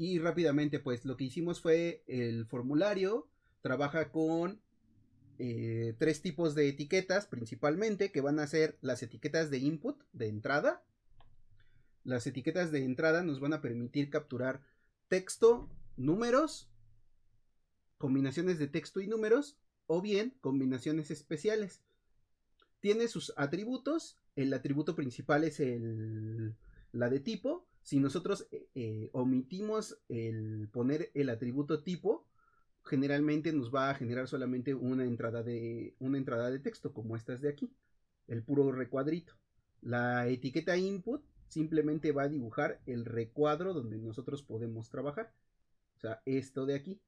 Y rápidamente, pues lo que hicimos fue el formulario, trabaja con tres tipos de etiquetas principalmente, que van a ser las etiquetas de input, de entrada. Las etiquetas de entrada nos van a permitir capturar texto, números, combinaciones de texto y números, o bien combinaciones especiales. Tiene sus atributos. El atributo principal es la de tipo. Si nosotros omitimos el poner el atributo tipo, generalmente nos va a generar solamente una entrada de texto, como estas de aquí, el puro recuadrito. La etiqueta input simplemente va a dibujar el recuadro donde nosotros podemos trabajar, o sea, esto de aquí.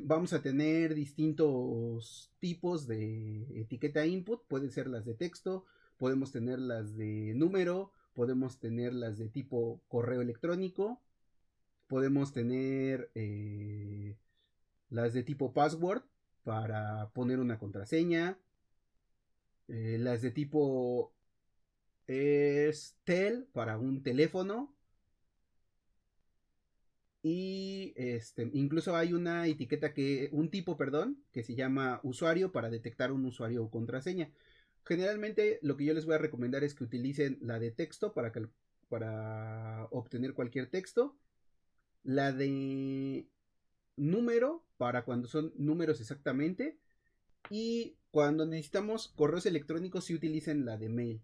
Vamos a tener distintos tipos de etiqueta input. Pueden ser las de texto, podemos tener las de número, podemos tener las de tipo correo electrónico, podemos tener las de tipo password para poner una contraseña, las de tipo tel para un teléfono, y incluso hay una etiqueta un tipo, perdón, que se llama usuario para detectar un usuario o contraseña. Generalmente lo que yo les voy a recomendar es que utilicen la de texto para obtener cualquier texto, la de número para cuando son números exactamente, y cuando necesitamos correos electrónicos si utilicen la de mail.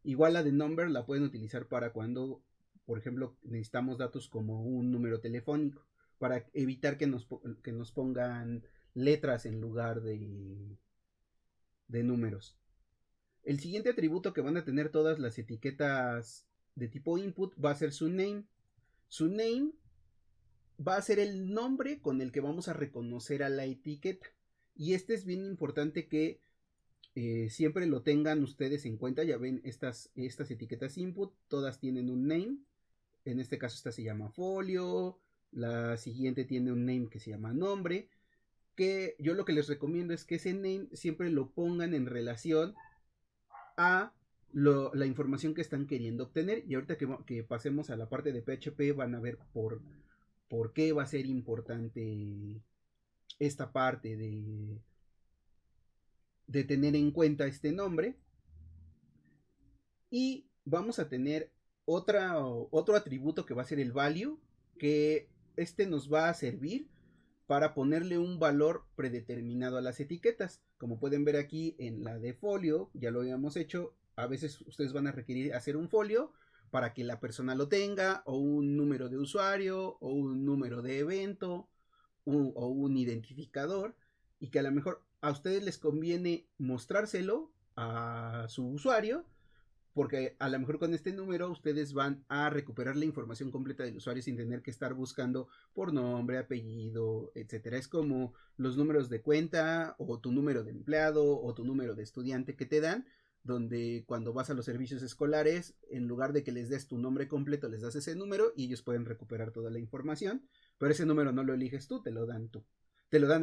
Igual la de number la pueden utilizar para cuando, por ejemplo, necesitamos datos como un número telefónico, para evitar que nos pongan letras en lugar de números. El siguiente atributo que van a tener todas las etiquetas de tipo input va a ser su name. Su name va a ser el nombre con el que vamos a reconocer a la etiqueta. Y este es bien importante que siempre lo tengan ustedes en cuenta. Ya ven, estas etiquetas input, todas tienen un name. En este caso esta se llama folio, la siguiente tiene un name que se llama nombre, que yo lo que les recomiendo es que ese name siempre lo pongan en relación a la información que están queriendo obtener. Y ahorita que pasemos a la parte de PHP van a ver por qué va a ser importante esta parte de tener en cuenta este nombre. Y vamos a tener otro atributo que va a ser el value, que nos va a servir para ponerle un valor predeterminado a las etiquetas. Como pueden ver aquí en la de folio, ya lo habíamos hecho. A veces ustedes van a requerir hacer un folio para que la persona lo tenga, o un número de usuario, o un número de evento, o un identificador, y que a lo mejor a ustedes les conviene mostrárselo a su usuario, porque a lo mejor con este número ustedes van a recuperar la información completa del usuario sin tener que estar buscando por nombre, apellido, etcétera. Es como los números de cuenta, o tu número de empleado, o tu número de estudiante que te dan, donde cuando vas a los servicios escolares, en lugar de que les des tu nombre completo, les das ese número y ellos pueden recuperar toda la información, pero ese número no lo eliges tú, te lo dan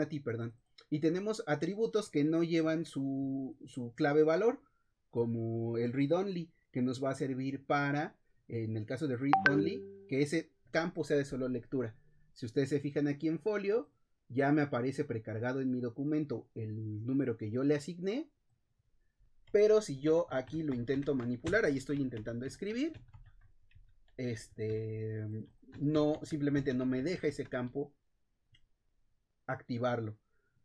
a ti, perdón. Y tenemos atributos que no llevan su clave valor, como el read only, que nos va a servir para, en el caso de read only, que ese campo sea de solo lectura. Si ustedes se fijan aquí en folio, ya me aparece precargado en mi documento el número que yo le asigné, pero si yo aquí lo intento manipular, ahí estoy intentando escribir, no, simplemente no me deja ese campo activarlo.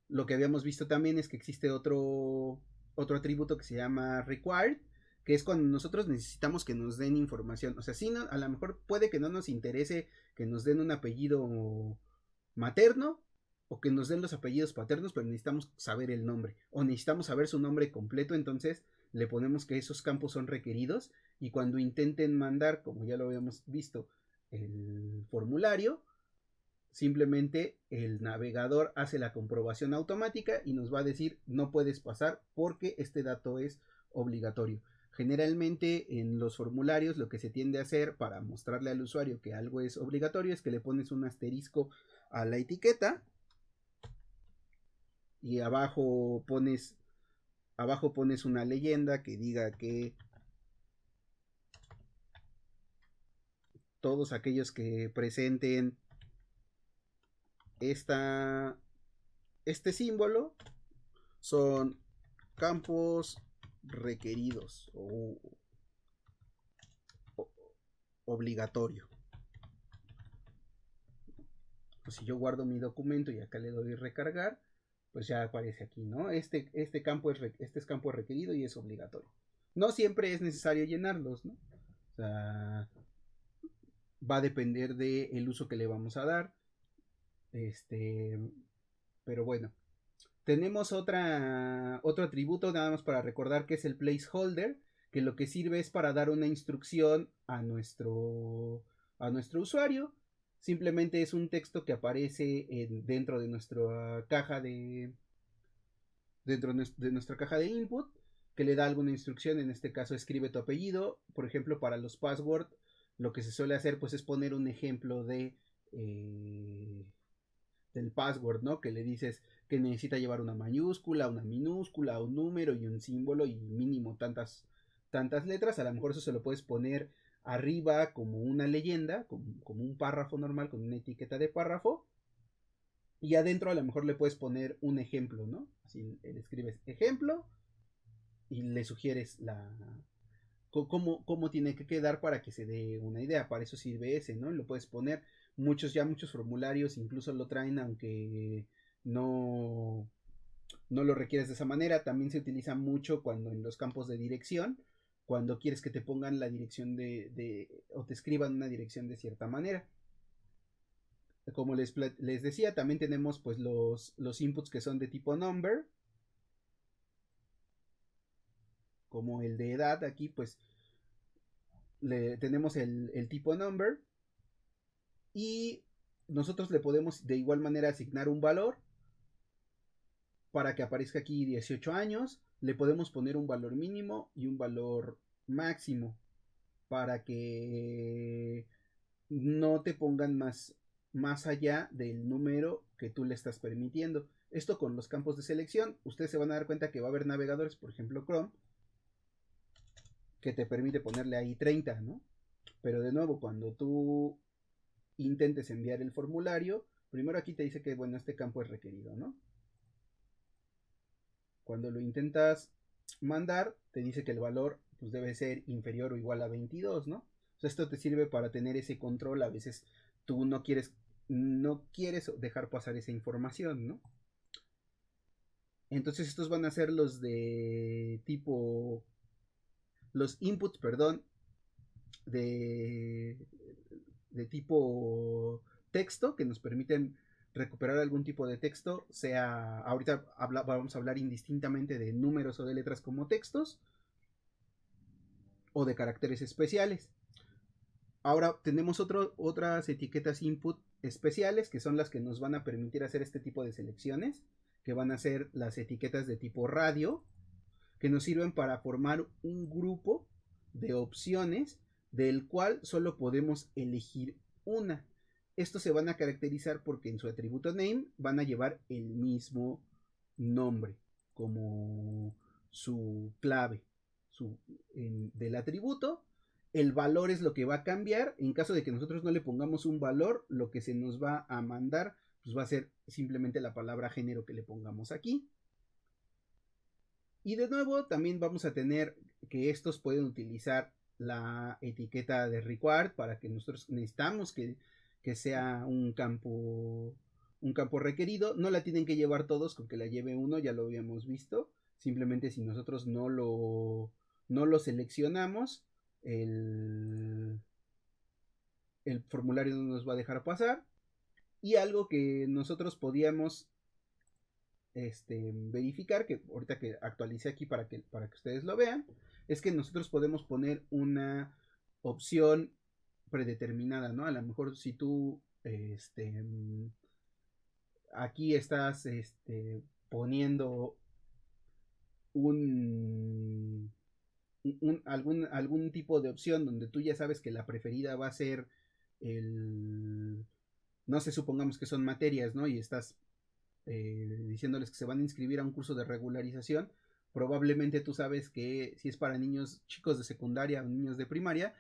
Lo que habíamos visto también es que existe otro atributo que se llama required, que es cuando nosotros necesitamos que nos den información. O sea, sí, no, a lo mejor puede que no nos interese que nos den un apellido materno, o que nos den los apellidos paternos, pero necesitamos saber el nombre, o necesitamos saber su nombre completo. Entonces le ponemos que esos campos son requeridos, y cuando intenten mandar, como ya lo habíamos visto, el formulario, simplemente el navegador hace la comprobación automática y nos va a decir no puedes pasar porque este dato es obligatorio. Generalmente en los formularios lo que se tiende a hacer para mostrarle al usuario que algo es obligatorio es que le pones un asterisco a la etiqueta, y abajo pones una leyenda que diga que todos aquellos que presenten este símbolo son campos requeridos o obligatorio. Pues si yo guardo mi documento y acá le doy recargar, pues ya aparece aquí, ¿no? Este campo es campo requerido y es obligatorio. No siempre es necesario llenarlos, ¿no? O sea, va a depender del uso que le vamos a dar. Pero bueno. Tenemos otro atributo, nada más para recordar, que es el placeholder, que lo que sirve es para dar una instrucción a nuestro usuario. Simplemente es un texto que aparece dentro de nuestra caja de nuestra caja de input, que le da alguna instrucción. En este caso, escribe tu apellido. Por ejemplo, para los passwords, lo que se suele hacer pues es poner un ejemplo del password, ¿no? Que le dices que necesita llevar una mayúscula, una minúscula, un número y un símbolo y mínimo tantas letras. A lo mejor eso se lo puedes poner arriba como una leyenda, como un párrafo normal con una etiqueta de párrafo. Y adentro a lo mejor le puedes poner un ejemplo, ¿no? Así le escribes ejemplo y le sugieres cómo tiene que quedar para que se dé una idea. Para eso sirve ese, ¿no? Lo puedes poner. Muchos formularios incluso lo traen, aunque no, no lo requieres de esa manera. También se utiliza mucho cuando en los campos de dirección, cuando quieres que te pongan la dirección o te escriban una dirección de cierta manera. Como les decía, también tenemos pues los inputs que son de tipo number, como el de edad. Aquí pues tenemos el tipo number y nosotros le podemos de igual manera asignar un valor para que aparezca aquí 18 años. Le podemos poner un valor mínimo y un valor máximo para que no te pongan más allá del número que tú le estás permitiendo. Esto con los campos de selección, ustedes se van a dar cuenta que va a haber navegadores, por ejemplo Chrome, que te permite ponerle ahí 30, ¿no? Pero de nuevo, cuando tú intentes enviar el formulario, primero aquí te dice que, bueno, este campo es requerido, ¿no? Cuando lo intentas mandar, te dice que el valor pues, debe ser inferior o igual a 22, ¿no? O sea, esto te sirve para tener ese control. A veces tú no quieres dejar pasar esa información, ¿no? Entonces estos van a ser los inputs, perdón, de, de tipo texto, que nos permiten recuperar algún tipo de texto, ahorita vamos a hablar indistintamente de números o de letras como textos, o de caracteres especiales. Ahora tenemos otras etiquetas input especiales, que son las que nos van a permitir hacer este tipo de selecciones, que van a ser las etiquetas de tipo radio, que nos sirven para formar un grupo de opciones del cual solo podemos elegir una. Estos se van a caracterizar porque en su atributo name van a llevar el mismo nombre como su clave del atributo. El valor es lo que va a cambiar. En caso de que nosotros no le pongamos un valor, lo que se nos va a mandar pues va a ser simplemente la palabra género que le pongamos aquí. Y de nuevo también vamos a tener que estos pueden utilizar la etiqueta de required para que nosotros necesitamos que sea un campo requerido. No la tienen que llevar todos, con que la lleve uno ya lo habíamos visto. Simplemente si nosotros no lo seleccionamos, el formulario no nos va a dejar pasar. Y algo que nosotros podíamos verificar, que ahorita que actualicé aquí para que ustedes lo vean, es que nosotros podemos poner una opción predeterminada, ¿no? A lo mejor si tú aquí estás poniendo un, algún tipo de opción donde tú ya sabes que la preferida va a ser no sé, supongamos que son materias, ¿no? Y estás diciéndoles que se van a inscribir a un curso de regularización. Probablemente tú sabes que si es para niños chicos de secundaria o niños de primaria,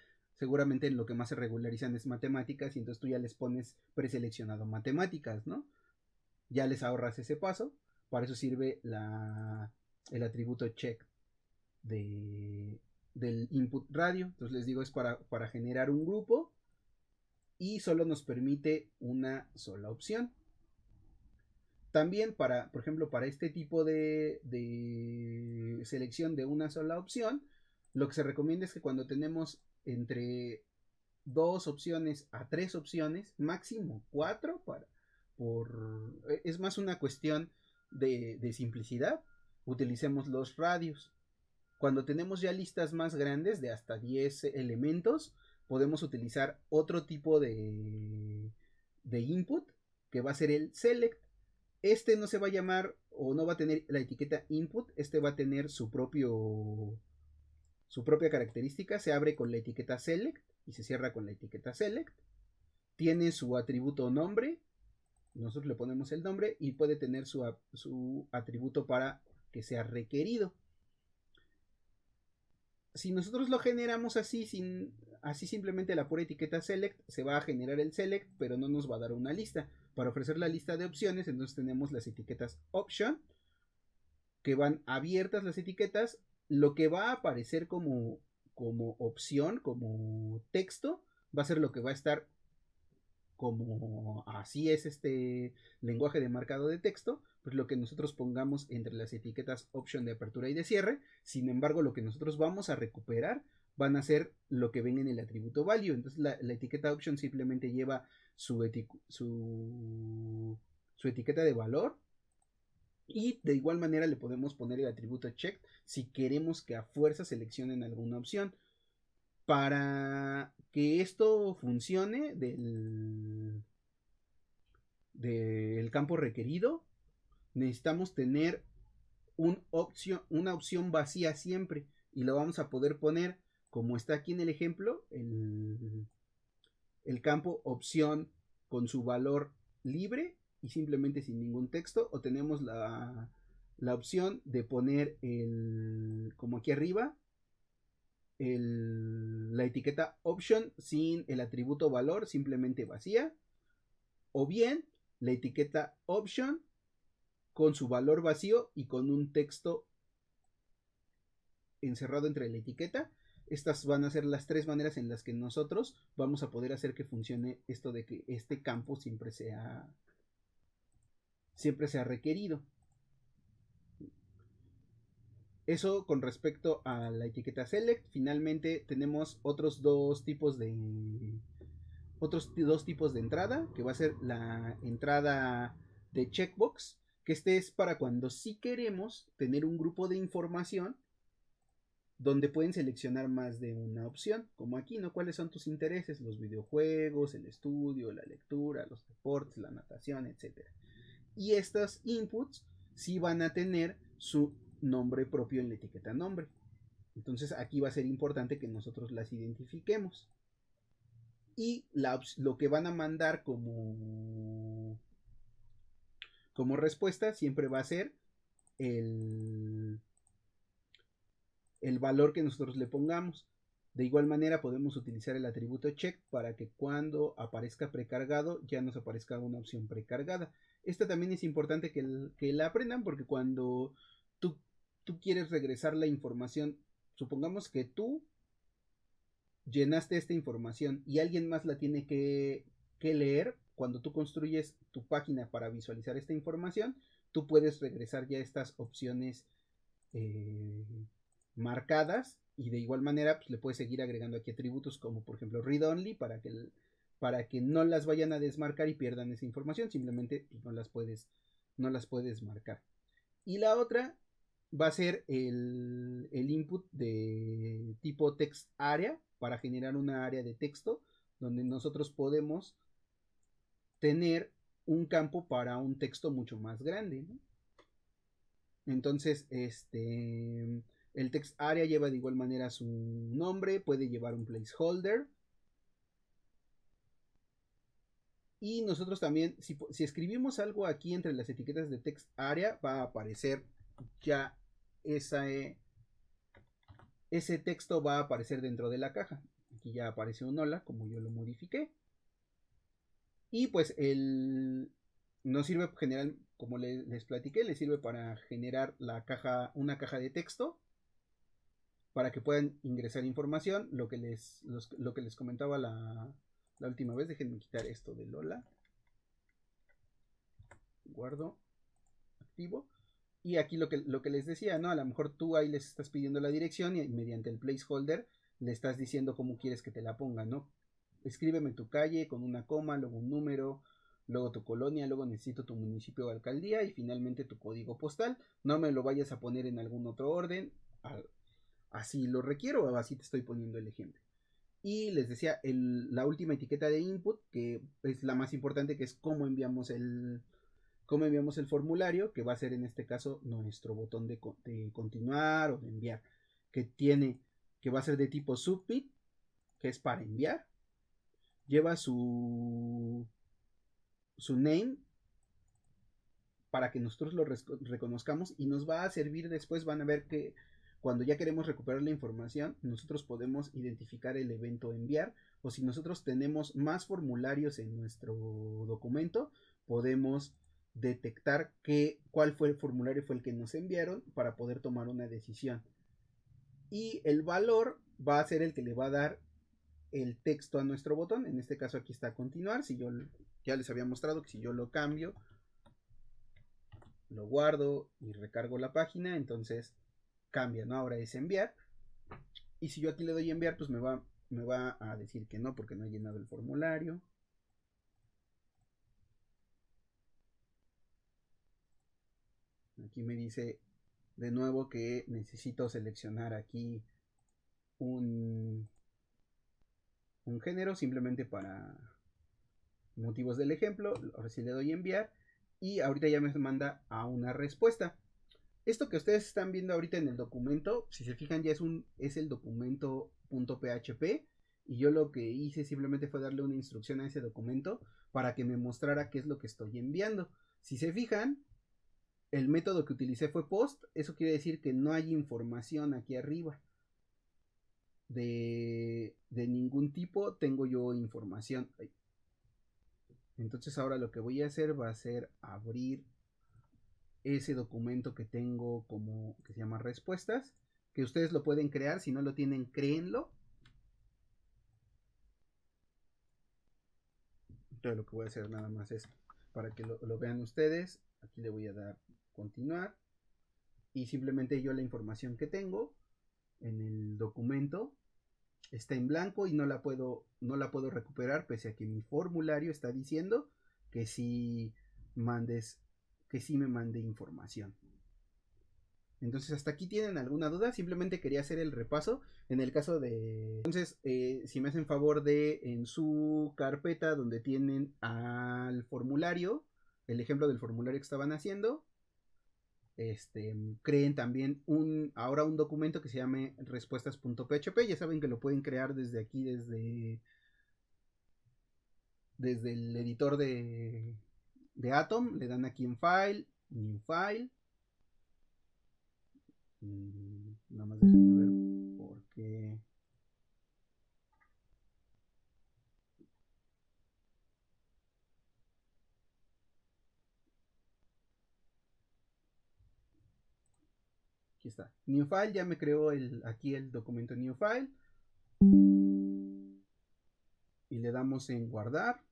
seguramente lo que más se regularizan es matemáticas y entonces tú ya les pones preseleccionado matemáticas, ¿no? Ya les ahorras ese paso. Para eso sirve el atributo check del input radio. Entonces les digo, es para generar un grupo y solo nos permite una sola opción. También por ejemplo, para este tipo de selección de una sola opción, lo que se recomienda es que cuando tenemos entre 2 opciones a 3 opciones, máximo 4, es más una cuestión de simplicidad, utilicemos los radios. Cuando tenemos ya listas más grandes de hasta 10 elementos, podemos utilizar otro tipo de input que va a ser el select. Este no se va a llamar o no va a tener la etiqueta input, este va a tener su propia característica. Se abre con la etiqueta select y se cierra con la etiqueta select. Tiene su atributo nombre, nosotros le ponemos el nombre y puede tener su atributo para que sea requerido. Si nosotros lo generamos así, así simplemente la pura etiqueta select, se va a generar el select, pero no nos va a dar una lista. Para ofrecer la lista de opciones, entonces tenemos las etiquetas option, que van abiertas las etiquetas. Lo que va a aparecer como opción, como texto, va a ser lo que va a estar como así es este lenguaje de marcado de texto, pues lo que nosotros pongamos entre las etiquetas option de apertura y de cierre. Sin embargo, lo que nosotros vamos a recuperar van a ser lo que ven en el atributo value. Entonces la etiqueta option simplemente lleva su etiqueta de valor, y de igual manera le podemos poner el atributo check si queremos que a fuerza seleccionen alguna opción. Para que esto funcione del campo requerido, necesitamos tener una opción vacía siempre, y lo vamos a poder poner como está aquí en el ejemplo, el campo opción con su valor libre y simplemente sin ningún texto, o tenemos la opción de poner como aquí arriba, la etiqueta option sin el atributo valor, simplemente vacía, o bien la etiqueta option con su valor vacío y con un texto encerrado entre la etiqueta. Estas van a ser las 3 maneras en las que nosotros vamos a poder hacer que funcione esto de que este campo siempre sea requerido. Eso con respecto a la etiqueta select. Finalmente tenemos otros dos tipos de entrada, que va a ser la entrada de checkbox, que este es para cuando sí queremos tener un grupo de información donde pueden seleccionar más de una opción, como aquí, ¿no? ¿Cuáles son tus intereses? Los videojuegos, el estudio, la lectura, los deportes, la natación, etc. Y estos inputs sí van a tener su nombre propio en la etiqueta nombre. Entonces aquí va a ser importante que nosotros las identifiquemos. Y lo que van a mandar como respuesta siempre va a ser el valor que nosotros le pongamos. De igual manera podemos utilizar el atributo check para que cuando aparezca precargado ya nos aparezca una opción precargada. Esta también es importante que la aprendan, porque cuando tú quieres regresar la información, supongamos que tú llenaste esta información y alguien más la tiene que leer. Cuando tú construyes tu página para visualizar esta información, tú puedes regresar ya estas opciones marcadas, y de igual manera pues le puedes seguir agregando aquí atributos como por ejemplo read only para que no las vayan a desmarcar y pierdan esa información. Simplemente pues, no las puedes marcar. Y la otra va a ser el input de tipo text area, para generar una área de texto donde nosotros podemos tener un campo para un texto mucho más grande, ¿no? Entonces, el text area lleva de igual manera su nombre, puede llevar un placeholder. Y nosotros también, si escribimos algo aquí entre las etiquetas de text area, va a aparecer ya ese texto va a aparecer dentro de la caja. Aquí ya aparece un hola, como yo lo modifiqué. Y pues nos sirve general, como les platiqué, les sirve para generar una caja de texto para que puedan ingresar información. Lo que les comentaba la última vez. Déjenme quitar esto de Lola. Guardo, activo. Y aquí lo que les decía, ¿no? A lo mejor tú ahí les estás pidiendo la dirección y mediante el placeholder le estás diciendo cómo quieres que te la pongan, ¿no? Escríbeme tu calle con una coma, luego un número, luego tu colonia, luego necesito tu municipio o alcaldía y finalmente tu código postal. No me lo vayas a poner en algún otro orden, así lo requiero o así te estoy poniendo el ejemplo. Y les decía, la última etiqueta de input, que es la más importante, que es cómo enviamos el formulario, que va a ser en este caso nuestro botón de continuar o de enviar, que va a ser de tipo submit, que es para enviar. Lleva su name para que nosotros lo reconozcamos y nos va a servir después. Van a ver que cuando ya queremos recuperar la información, nosotros podemos identificar el evento enviar, o si nosotros tenemos más formularios en nuestro documento, podemos detectar cuál fue el formulario fue el que nos enviaron para poder tomar una decisión. Y el valor va a ser el que le va a dar el texto a nuestro botón. En este caso aquí está continuar. Si yo ya les había mostrado que si yo lo cambio, lo guardo y recargo la página, entonces cambia, ¿no? Ahora es enviar. Y si yo aquí le doy enviar, pues me va a decir que no, porque no he llenado el formulario. Aquí me dice de nuevo que necesito seleccionar aquí un género, simplemente para motivos del ejemplo. Ahora sí le doy enviar y ahorita ya me manda a una respuesta. Esto que ustedes están viendo ahorita en el documento, si se fijan, ya es el documento .php, y yo lo que hice simplemente fue darle una instrucción a ese documento para que me mostrara qué es lo que estoy enviando. Si se fijan, el método que utilicé fue post. Eso quiere decir que no hay información aquí arriba de ningún tipo. Tengo yo información. Entonces ahora lo que voy a hacer va a ser abrir ese documento que tengo como que se llama respuestas, que ustedes lo pueden crear. Si no lo tienen, créenlo. Entonces lo que voy a hacer nada más es para que lo vean ustedes. Aquí le voy a dar continuar y simplemente yo la información que tengo en el documento está en blanco y no la puedo recuperar, pese a que mi formulario está diciendo que sí mandes que sí me mande información. Entonces, hasta aquí tienen alguna duda. Simplemente quería hacer el repaso. En el caso de... Entonces, si me hacen favor de en su carpeta donde tienen al formulario, el ejemplo del formulario que estaban haciendo, creen también ahora un documento que se llame respuestas.php. Ya saben que lo pueden crear desde aquí, desde el editor de Atom. Le dan aquí en File, New File. Nada más déjenme ver porque... Aquí está. New File, ya me creó aquí el documento New File. Y le damos en guardar.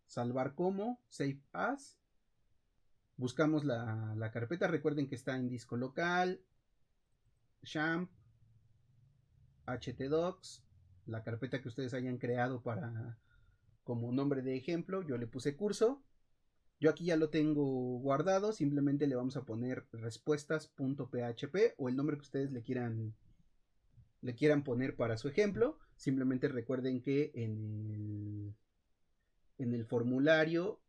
Salvar como, Save As. Buscamos la carpeta. Recuerden que está en disco local, Champ, htdocs, la carpeta que ustedes hayan creado como nombre de ejemplo. Yo le puse curso. Yo aquí ya lo tengo guardado. Simplemente le vamos a poner respuestas.php o el nombre que ustedes le quieran poner para su ejemplo. Simplemente recuerden que en el formulario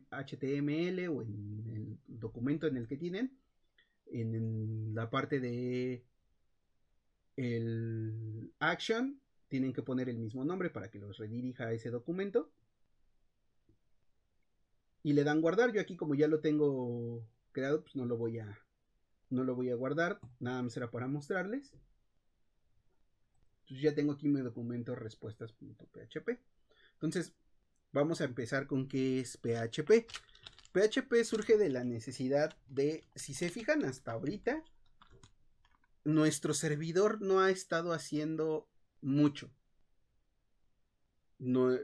.html o en el documento en el que tienen, en la parte de el action, tienen que poner el mismo nombre para que los redirija a ese documento y le dan guardar. Yo aquí, como ya lo tengo creado, pues no lo voy a No lo voy a guardar, nada más era para mostrarles. Entonces ya tengo aquí mi documento respuestas.php. Entonces vamos a empezar con qué es PHP. PHP surge de la necesidad de, si se fijan hasta ahorita, nuestro servidor no ha estado haciendo mucho. No,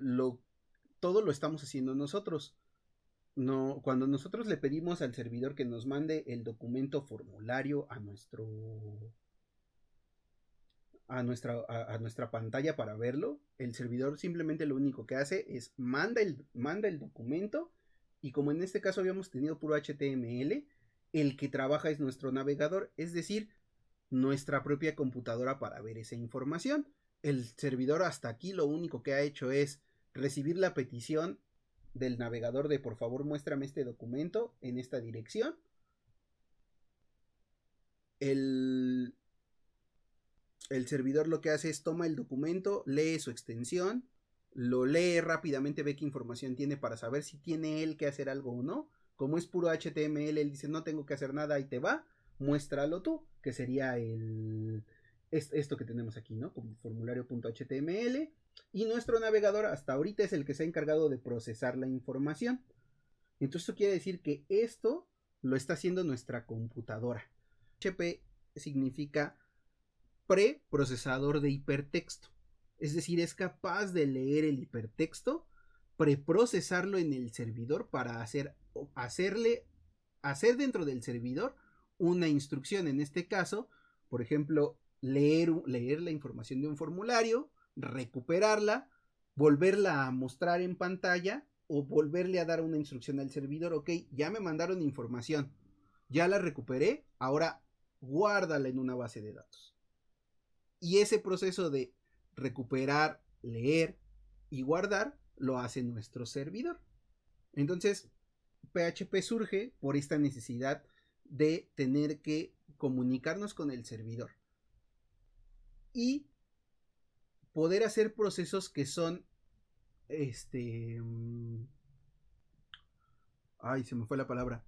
todo lo estamos haciendo nosotros. No, cuando nosotros le pedimos al servidor que nos mande el documento formulario a nuestra pantalla para verlo, el servidor simplemente lo único que hace es manda el documento, y como en este caso habíamos tenido puro HTML, el que trabaja es nuestro navegador, es decir, nuestra propia computadora para ver esa información. El servidor hasta aquí lo único que ha hecho es recibir la petición del navegador de por favor muéstrame este documento en esta dirección. El, el servidor lo que hace es toma el documento, lee su extensión, lo lee rápidamente, ve qué información tiene para saber si tiene él que hacer algo o no. Como es puro HTML, él dice no tengo que hacer nada y te va, muéstralo tú, que sería esto que tenemos aquí, ¿no? Como formulario.html. Y nuestro navegador hasta ahorita es el que se ha encargado de procesar la información. Entonces esto quiere decir que esto lo está haciendo nuestra computadora. PHP significa preprocesador de hipertexto. Es decir, es capaz de leer el hipertexto, preprocesarlo en el servidor para hacer dentro del servidor una instrucción. En este caso, por ejemplo, leer la información de un formulario, recuperarla, volverla a mostrar en pantalla o volverle a dar una instrucción al servidor. Ok, ya me mandaron información, ya la recuperé, ahora guárdala en una base de datos. Y ese proceso de recuperar, leer y guardar lo hace nuestro servidor. Entonces, PHP surge por esta necesidad de tener que comunicarnos con el servidor y poder hacer procesos que son ay, se me fue la palabra,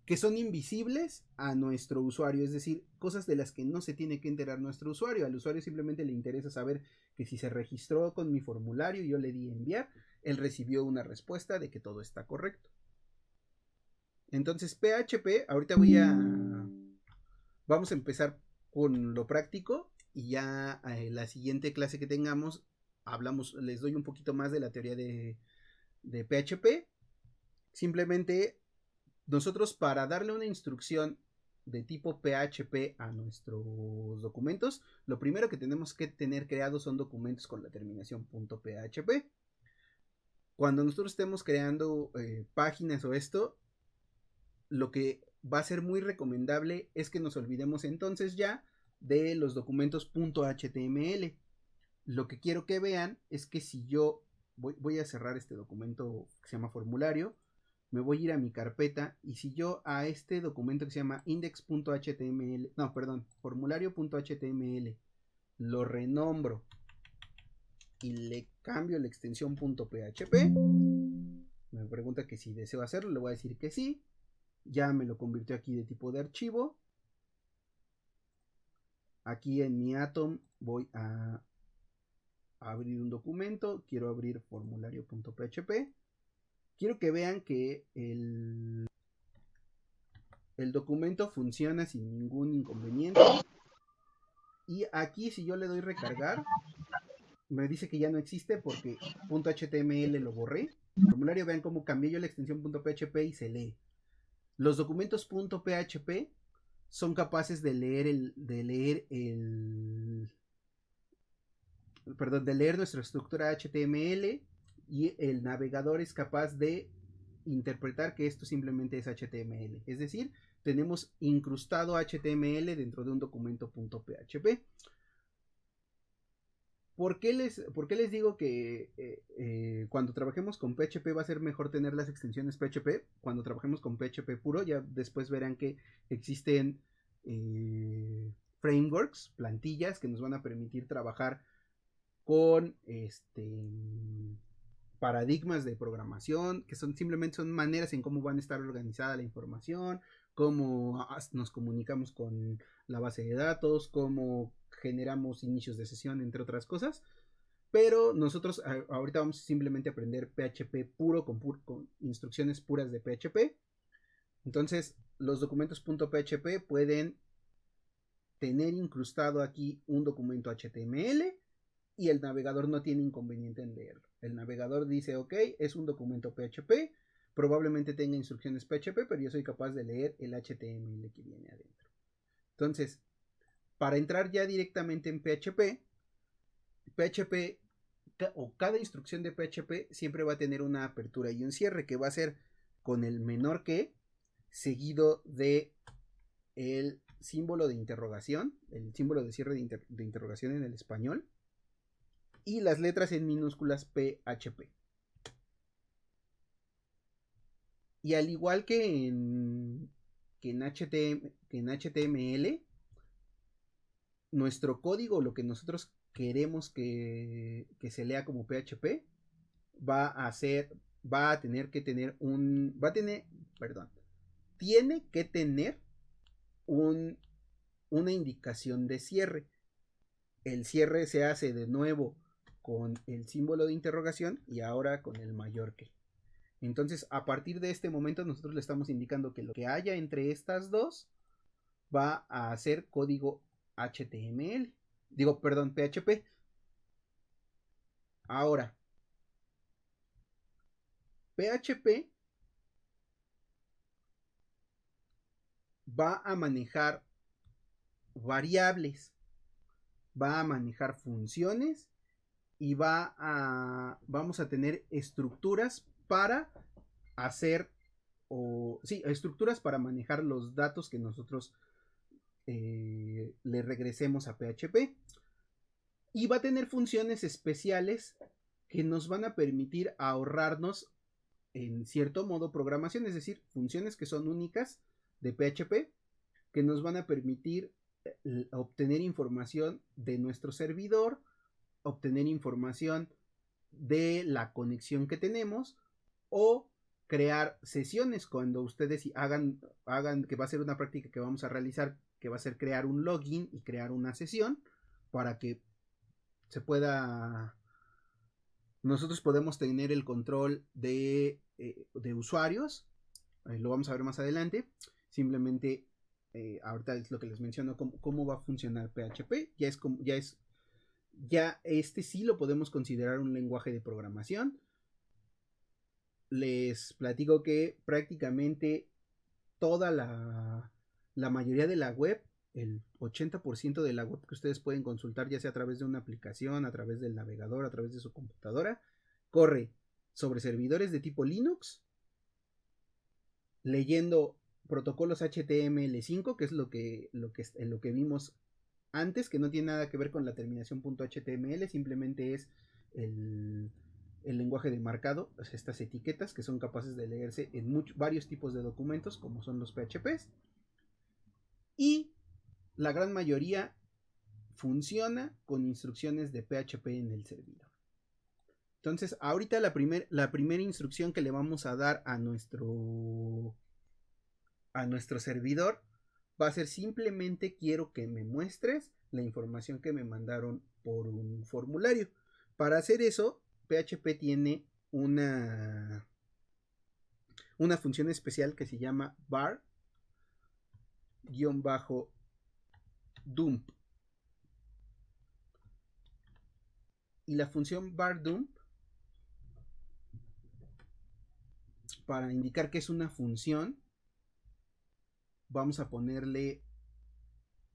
que son invisibles a nuestro usuario, es decir, cosas de las que no se tiene que enterar nuestro usuario. Al usuario simplemente le interesa saber que si se registró con mi formulario y yo le di enviar, él recibió una respuesta de que todo está correcto. Entonces PHP, ahorita vamos a empezar con lo práctico y ya la siguiente clase que tengamos les doy un poquito más de la teoría de PHP. Simplemente nosotros, para darle una instrucción de tipo PHP a nuestros documentos, lo primero que tenemos que tener creados son documentos con la terminación .php. Cuando nosotros estemos creando páginas o esto, lo que va a ser muy recomendable es que nos olvidemos entonces ya de los documentos .html. Lo que quiero que vean es que si yo voy a cerrar este documento que se llama formulario, me voy a ir a mi carpeta y si yo a este documento que se llama index.html, no, perdón, formulario.html, lo renombro y le cambio la extensión .php, me pregunta que si deseo hacerlo, le voy a decir que sí, ya me lo convirtió aquí de tipo de archivo. Aquí en mi Atom voy a abrir un documento, quiero abrir formulario.php. Quiero que vean que el documento funciona sin ningún inconveniente. Y aquí si yo le doy recargar, me dice que ya no existe porque .html lo borré. El formulario, vean cómo cambié yo la extensión .php y se lee. Los documentos .php son capaces de leer de leer nuestra estructura HTML, y el navegador es capaz de interpretar que esto simplemente es HTML. Es decir, tenemos incrustado HTML dentro de un documento .php. ¿Por qué les digo que cuando trabajemos con PHP va a ser mejor tener las extensiones PHP? Cuando trabajemos con PHP puro, ya después verán que existen frameworks, plantillas que nos van a permitir trabajar con paradigmas de programación, que simplemente son maneras en cómo van a estar organizada la información, cómo nos comunicamos con la base de datos, cómo generamos inicios de sesión, entre otras cosas. Pero nosotros ahorita vamos simplemente a aprender PHP puro con instrucciones puras de PHP. Entonces, los documentos .php pueden tener incrustado aquí un documento HTML y el navegador no tiene inconveniente en leerlo. El navegador dice, ok, es un documento PHP, probablemente tenga instrucciones PHP, pero yo soy capaz de leer el HTML que viene adentro. Entonces, para entrar ya directamente en PHP o cada instrucción de PHP siempre va a tener una apertura y un cierre que va a ser con el menor que seguido de el símbolo de interrogación, el símbolo de cierre de interrogación en el español, y las letras en minúsculas PHP. Y al igual que en HTML, nuestro código, lo que nosotros queremos que se lea como PHP, tiene que tener una indicación de cierre. El cierre se hace de nuevo con el símbolo de interrogación y ahora con el mayor que. Entonces, a partir de este momento, nosotros le estamos indicando que lo que haya entre estas dos va a ser código HTML. Digo, perdón, PHP. Ahora, PHP va a manejar variables, va a manejar funciones y vamos a tener estructuras para hacer estructuras para manejar los datos que nosotros le regresemos a PHP, y va a tener funciones especiales que nos van a permitir ahorrarnos en cierto modo programación, es decir, funciones que son únicas de PHP que nos van a permitir obtener información de nuestro servidor, obtener información de la conexión que tenemos o crear sesiones cuando ustedes hagan que va a ser una práctica que vamos a realizar, que va a ser crear un login y crear una sesión para que se pueda, nosotros podemos tener el control de usuarios. Lo vamos a ver más adelante. Simplemente ahorita es lo que les menciono, cómo va a funcionar PHP. Ya este sí lo podemos considerar un lenguaje de programación. Les platico que prácticamente toda la mayoría de la web, el 80% de la web que ustedes pueden consultar, ya sea a través de una aplicación, a través del navegador, a través de su computadora, corre sobre servidores de tipo Linux, leyendo protocolos HTML5, que es lo que vimos antes, que no tiene nada que ver con la terminación .html, simplemente es el lenguaje de marcado, estas etiquetas que son capaces de leerse en varios tipos de documentos, como son los PHPs, y la gran mayoría funciona con instrucciones de PHP en el servidor. Entonces, ahorita la primera instrucción que le vamos a dar a nuestro servidor va a ser simplemente: quiero que me muestres la información que me mandaron por un formulario. Para hacer eso, PHP tiene una función especial que se llama var-dump. Y la función var-dump, para indicar que es una función, vamos a ponerle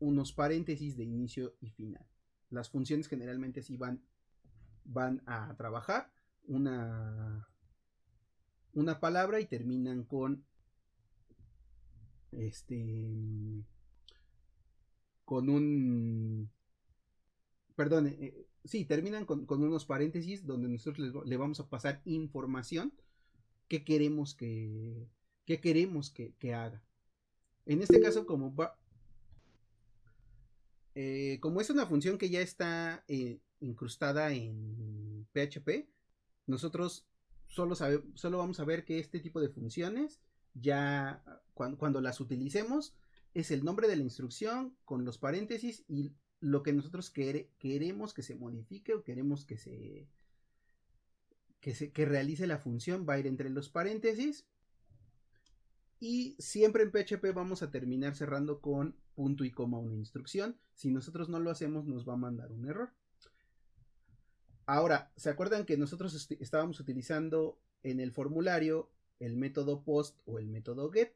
unos paréntesis de inicio y final. Las funciones generalmente sí van a trabajar una palabra y terminan con terminan con unos paréntesis donde nosotros le vamos a pasar información que queremos que haga. En este caso, como es una función que ya está incrustada en PHP, nosotros solo vamos a ver que este tipo de funciones ya cuando las utilicemos es el nombre de la instrucción con los paréntesis y lo que nosotros queremos que se modifique o queremos que realice la función va a ir entre los paréntesis. Y siempre en PHP vamos a terminar cerrando con punto y coma una instrucción. Si nosotros no lo hacemos, nos va a mandar un error. Ahora, ¿se acuerdan que nosotros estábamos utilizando en el formulario el método post o el método get?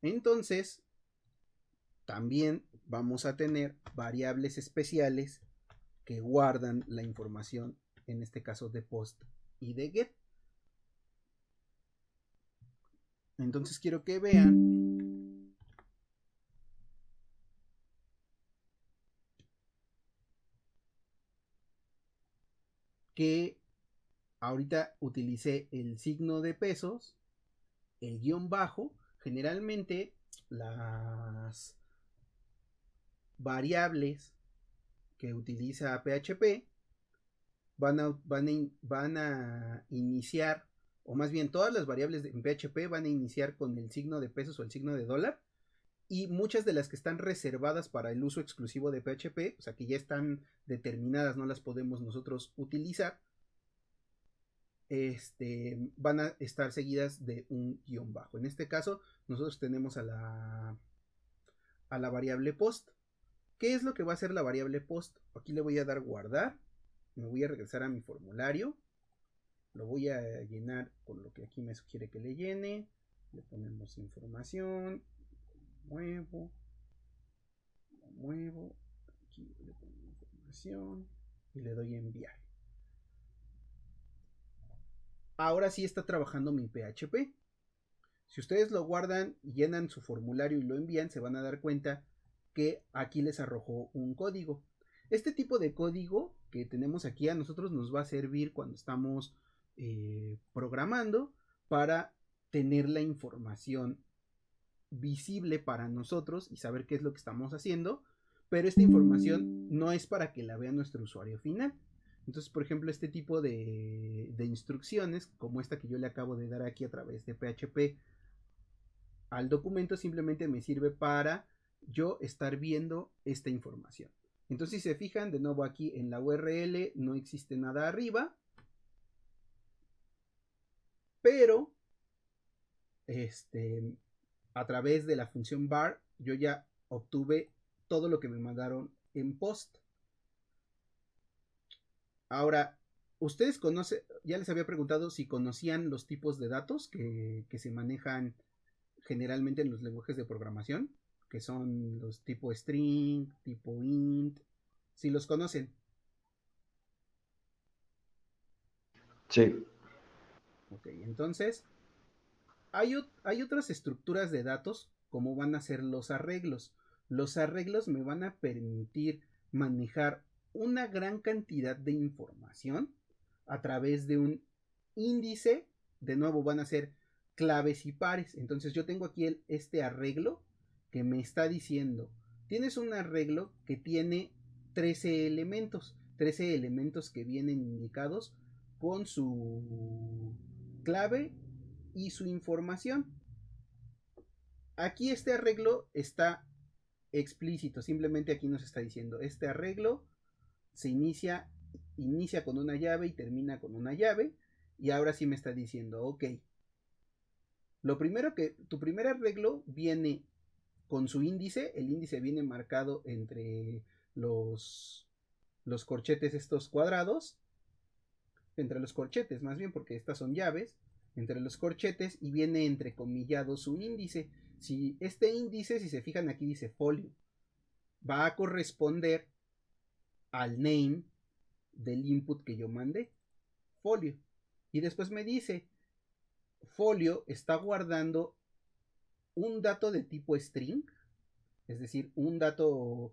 Entonces, también vamos a tener variables especiales que guardan la información, en este caso de post y de get. Entonces quiero que vean que ahorita utilicé el signo de pesos, el guión bajo. Generalmente las variables que utiliza PHP van a iniciar, o más bien todas las variables en PHP van a iniciar con el signo de pesos o el signo de dólar, y muchas de las que están reservadas para el uso exclusivo de PHP, o sea que ya están determinadas, no las podemos nosotros utilizar, van a estar seguidas de un guión bajo. En este caso, nosotros tenemos a la variable post. ¿Qué es lo que va a hacer la variable post? Aquí le voy a dar guardar, me voy a regresar a mi formulario, lo voy a llenar con lo que aquí me sugiere que le llene, le ponemos información, muevo, aquí le pongo información y le doy enviar. Ahora sí está trabajando mi PHP. Si ustedes lo guardan, llenan su formulario y lo envían, se van a dar cuenta que aquí les arrojó un código. Este tipo de código que tenemos aquí a nosotros nos va a servir cuando estamos programando para tener la información visible para nosotros y saber qué es lo que estamos haciendo, pero esta información no es para que la vea nuestro usuario final. Entonces, por ejemplo, este tipo de instrucciones, como esta que yo le acabo de dar aquí a través de PHP al documento, simplemente me sirve para yo estar viendo esta información. Entonces, si se fijan, de nuevo aquí en la URL no existe nada arriba, pero a través de la función var yo ya obtuve todo lo que me mandaron en post. Ahora, ustedes conocen, ya les había preguntado si conocían los tipos de datos que se manejan generalmente en los lenguajes de programación, que son los tipo string, tipo int, si los conocen. Sí. Ok, entonces hay otras estructuras de datos como van a ser los arreglos. Los arreglos me van a permitir manejar una gran cantidad de información a través de un índice. De nuevo van a ser claves y pares. Entonces yo tengo aquí este arreglo que me está diciendo, tienes un arreglo que tiene 13 elementos, 13 elementos que vienen indicados con su clave y su información. Aquí este arreglo está explícito, simplemente aquí nos está diciendo, este arreglo se inicia con una llave y termina con una llave, y ahora sí me está diciendo, ok, lo primero que, tu primer arreglo viene con su índice, el índice viene marcado entre los corchetes estos cuadrados, entre los corchetes más bien, porque estas son llaves, entre los corchetes, y viene entrecomillado su índice. Si este índice, si se fijan aquí dice folio, va a corresponder al name del input que yo mandé, folio. Y después me dice, folio está guardando un dato de tipo string, es decir, un dato,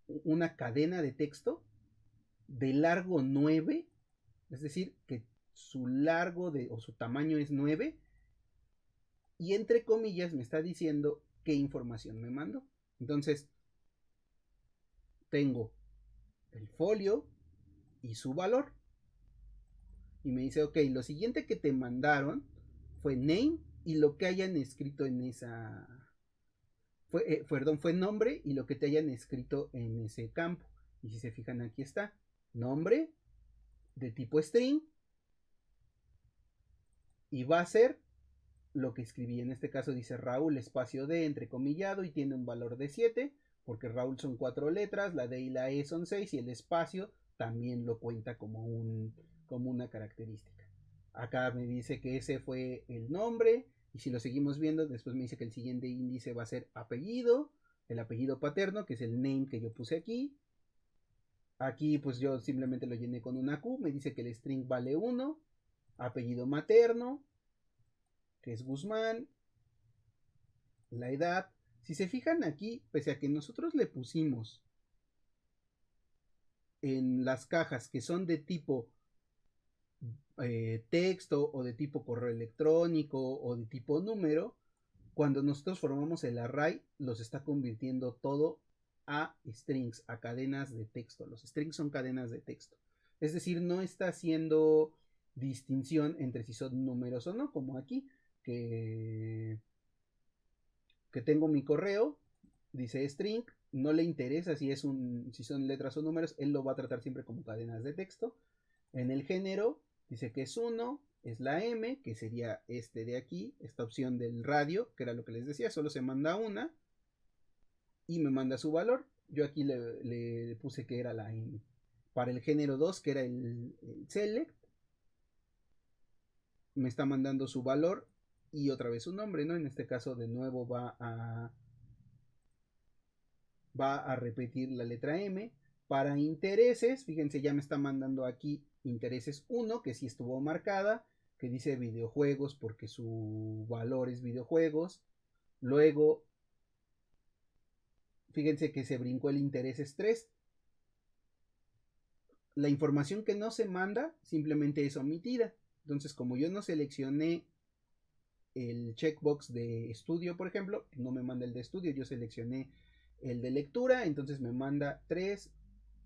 una cadena de texto de largo 9, es decir, que su largo o su tamaño es 9, y entre comillas me está diciendo qué información me mandó. Entonces, tengo el folio y su valor. Y me dice, ok, lo siguiente que te mandaron fue name y lo que hayan escrito en esa... fue nombre y lo que te hayan escrito en ese campo. Y si se fijan, aquí está nombre de tipo string y va a ser lo que escribí. En este caso dice Raúl espacio D entrecomillado y tiene un valor de 7 porque Raúl son 4 letras, la D y la E son 6 y el espacio también lo cuenta como una característica. Acá me dice que ese fue el nombre y si lo seguimos viendo después me dice que el siguiente índice va a ser apellido, el apellido paterno que es el name que yo puse aquí. Aquí pues yo simplemente lo llené con una Q, me dice que el string vale 1, apellido materno que es Guzmán, la edad. Si se fijan aquí, pese a que nosotros le pusimos en las cajas que son de tipo texto o de tipo correo electrónico o de tipo número, cuando nosotros formamos el array los está convirtiendo todo a strings, a cadenas de texto. Los strings son cadenas de texto. Es decir, no está haciendo distinción entre si son números o no, como aquí, que tengo mi correo, dice string, no le interesa si son letras o números, él lo va a tratar siempre como cadenas de texto. En el género dice que es 1, es la M, que sería este de aquí, esta opción del radio, que era lo que les decía, solo se manda una y me manda su valor. Yo aquí le puse que era la M. Para el género 2, que era el select, me está mandando su valor y otra vez su nombre, ¿no? En este caso de nuevo va a repetir la letra M. Para intereses, fíjense, ya me está mandando aquí intereses 1, que sí estuvo marcada, que dice videojuegos porque su valor es videojuegos. Luego, fíjense que se brincó el intereses 3. La información que no se manda simplemente es omitida. Entonces, como yo no seleccioné el checkbox de estudio, por ejemplo, no me manda el de estudio, yo seleccioné el de lectura, entonces me manda 3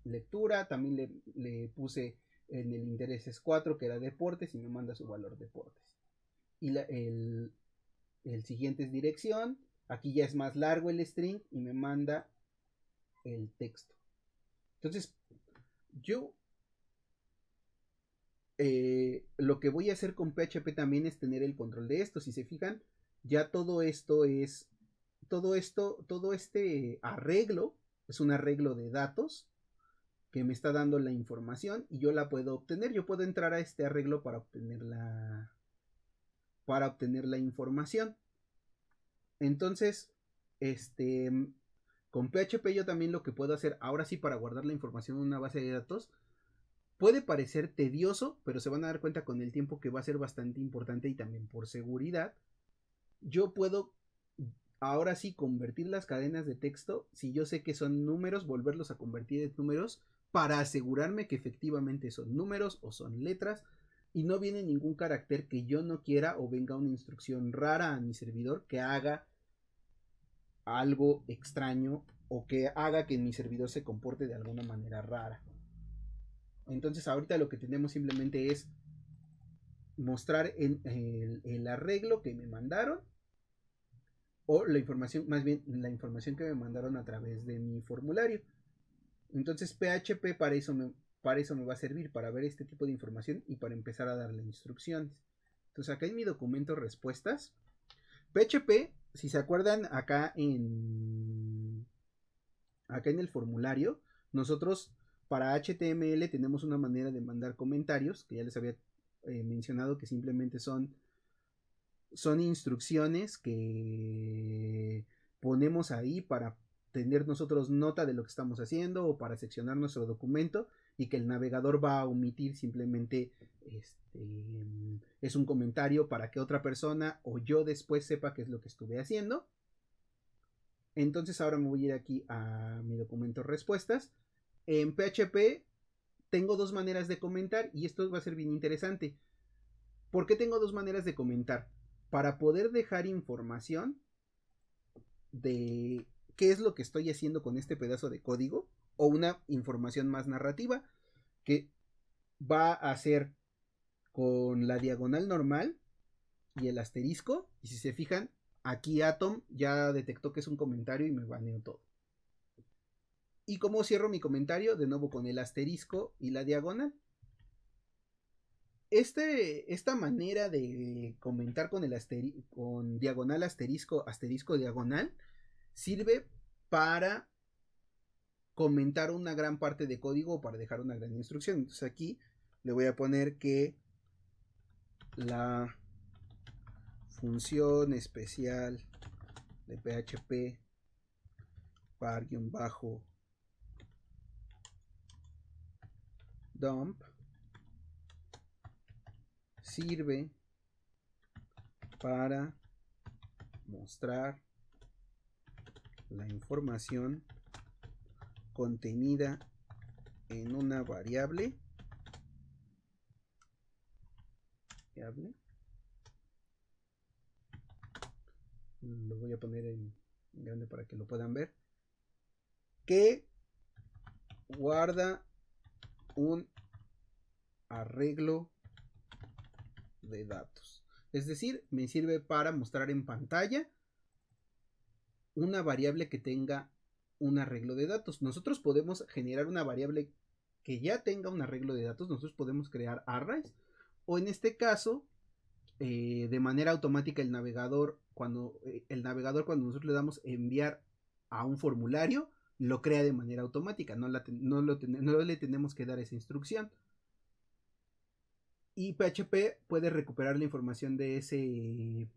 lectura, también le puse en el intereses 4 que era deportes y me manda su valor deportes. Y el siguiente es dirección, aquí ya es más largo el string y me manda el texto. Entonces, yo lo que voy a hacer con PHP también es tener el control de esto. Si se fijan, ya todo este arreglo es un arreglo de datos que me está dando la información y yo la puedo obtener. Yo puedo entrar a este arreglo para obtener la información. Entonces, con PHP yo también lo que puedo hacer ahora sí para guardar la información en una base de datos puede parecer tedioso, pero se van a dar cuenta con el tiempo que va a ser bastante importante y también por seguridad. Yo puedo ahora sí convertir las cadenas de texto, si yo sé que son números, volverlos a convertir en números para asegurarme que efectivamente son números o son letras y no viene ningún carácter que yo no quiera o venga una instrucción rara a mi servidor que haga algo extraño o que haga que mi servidor se comporte de alguna manera rara. Entonces ahorita lo que tenemos simplemente es mostrar el arreglo que me mandaron o la información, más bien la información que me mandaron a través de mi formulario. Entonces PHP para eso me va a servir, para ver este tipo de información y para empezar a darle instrucciones. Entonces acá en mi documento respuestas, PHP, si se acuerdan acá en el formulario, nosotros para HTML tenemos una manera de mandar comentarios, que ya les había mencionado que simplemente son instrucciones que ponemos ahí para tener nosotros nota de lo que estamos haciendo o para seccionar nuestro documento y que el navegador va a omitir simplemente es un comentario para que otra persona o yo después sepa qué es lo que estuve haciendo. Entonces ahora me voy a ir aquí a mi documento respuestas. En PHP tengo dos maneras de comentar y esto va a ser bien interesante. ¿Por qué tengo dos maneras de comentar? Para poder dejar información de qué es lo que estoy haciendo con este pedazo de código o una información más narrativa que va a ser con la diagonal normal y el asterisco. Y si se fijan, aquí Atom ya detectó que es un comentario y me baneó todo. ¿Y cómo cierro mi comentario? De nuevo con el asterisco y la diagonal. Esta manera de comentar con con diagonal asterisco, asterisco diagonal, sirve para comentar una gran parte de código o para dejar una gran instrucción. Entonces aquí le voy a poner que la función especial de PHP var-dump sirve para mostrar la información contenida en una variable lo voy a poner en grande para que lo puedan ver, que guarda un arreglo de datos. Es decir, me sirve para mostrar en pantalla una variable que tenga un arreglo de datos. Nosotros podemos generar una variable que ya tenga un arreglo de datos. Nosotros podemos crear arrays, o en este caso, de manera automática el navegador cuando nosotros le damos enviar a un formulario, lo crea de manera automática. No le tenemos que dar esa instrucción. Y PHP puede recuperar la información de ese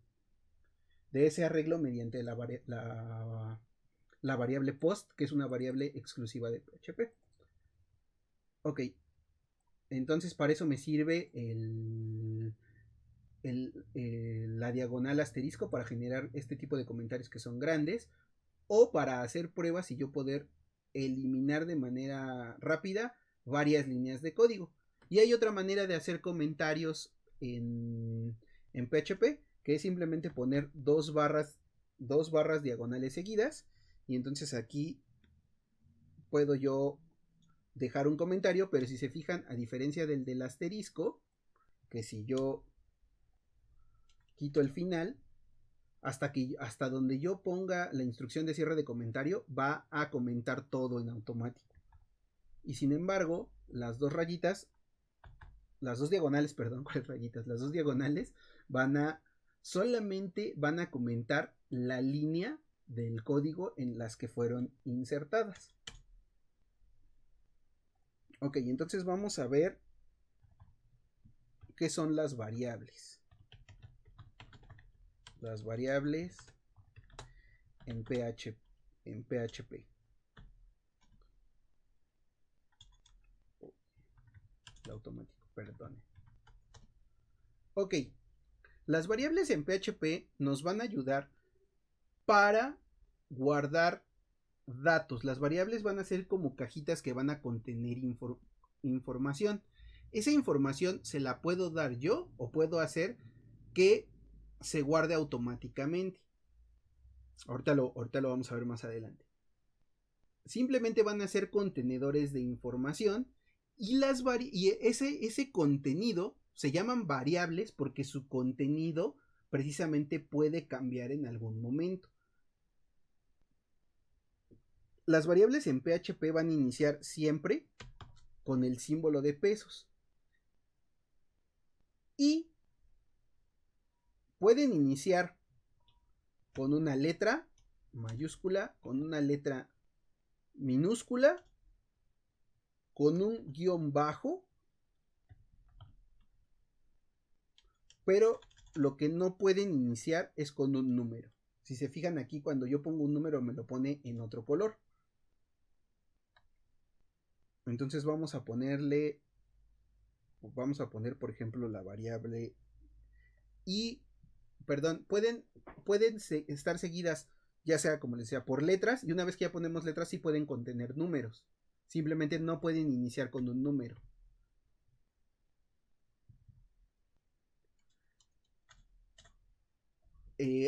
arreglo mediante la variable post, que es una variable exclusiva de PHP. Ok, entonces para eso me sirve la diagonal asterisco, para generar este tipo de comentarios que son grandes, o para hacer pruebas y yo poder eliminar de manera rápida varias líneas de código. Y hay otra manera de hacer comentarios en PHP, que es simplemente poner dos barras diagonales seguidas, y entonces aquí puedo yo dejar un comentario, pero si se fijan, a diferencia del asterisco, que si yo quito el final, hasta donde yo ponga la instrucción de cierre de comentario, va a comentar todo en automático. Y sin embargo, las dos diagonales solamente van a comentar la línea del código en las que fueron insertadas. Ok, entonces vamos a ver qué son las variables. Las variables en PHP. Automático, perdón. Ok, las variables en PHP nos van a ayudar para guardar datos. Las variables van a ser como cajitas que van a contener información. Esa información se la puedo dar yo o puedo hacer que se guarde automáticamente. Ahorita lo vamos a ver más adelante. Simplemente van a ser contenedores de información, y ese contenido se llaman variables porque su contenido precisamente puede cambiar en algún momento. Las variables en PHP van a iniciar siempre con el símbolo de pesos. Y pueden iniciar con una letra mayúscula, con una letra minúscula, con un guión bajo, pero lo que no pueden iniciar es con un número. Si se fijan aquí, cuando yo pongo un número me lo pone en otro color. Entonces vamos a poner por ejemplo la variable y, perdón, pueden estar seguidas ya sea, como les decía, por letras, y una vez que ya ponemos letras sí pueden contener números. Simplemente no pueden iniciar con un número.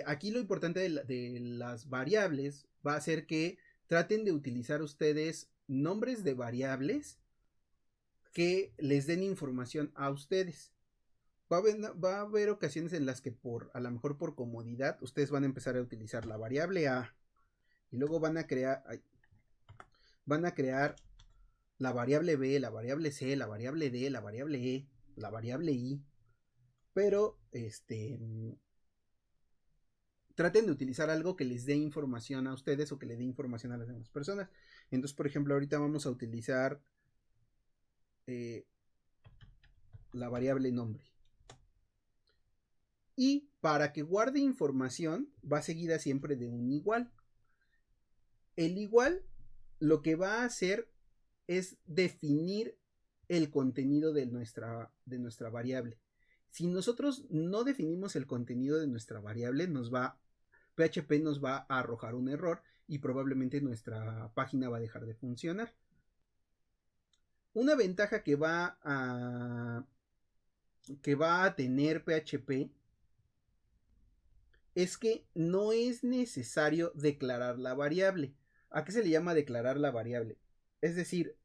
Aquí lo importante de las variables va a ser que traten de utilizar ustedes nombres de variables que les den información a ustedes. va a haber ocasiones en las que a lo mejor por comodidad, ustedes van a empezar a utilizar la variable A y luego van a crear la variable B, la variable C, la variable D, la variable E, la variable I, pero traten de utilizar algo que les dé información a ustedes o que le dé información a las demás personas. Entonces, por ejemplo, ahorita vamos a utilizar la variable nombre. Y para que guarde información, va seguida siempre de un igual. El igual lo que va a hacer es definir el contenido de nuestra variable. Si nosotros no definimos el contenido de nuestra variable, PHP nos va a arrojar un error y probablemente nuestra página va a dejar de funcionar. Una ventaja que va a tener PHP es que no es necesario declarar la variable. ¿A qué se le llama declarar la variable? Es decir,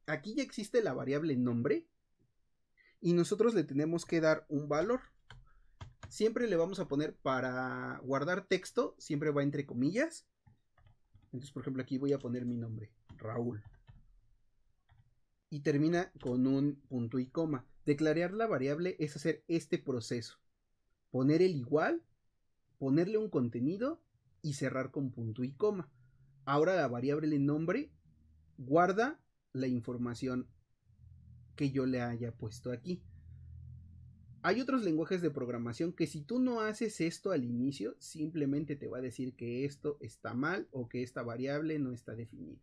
aquí ya existe la variable nombre y nosotros le tenemos que dar un valor. Siempre le vamos a poner, para guardar texto, siempre va entre comillas. Entonces, por ejemplo, aquí voy a poner mi nombre, Raúl. Y termina con un punto y coma. Declarar la variable es hacer este proceso. Poner el igual, ponerle un contenido y cerrar con punto y coma. Ahora la variable nombre guarda la información que yo le haya puesto aquí. Hay otros lenguajes de programación que si tú no haces esto al inicio, simplemente te va a decir que esto está mal o que esta variable no está definida.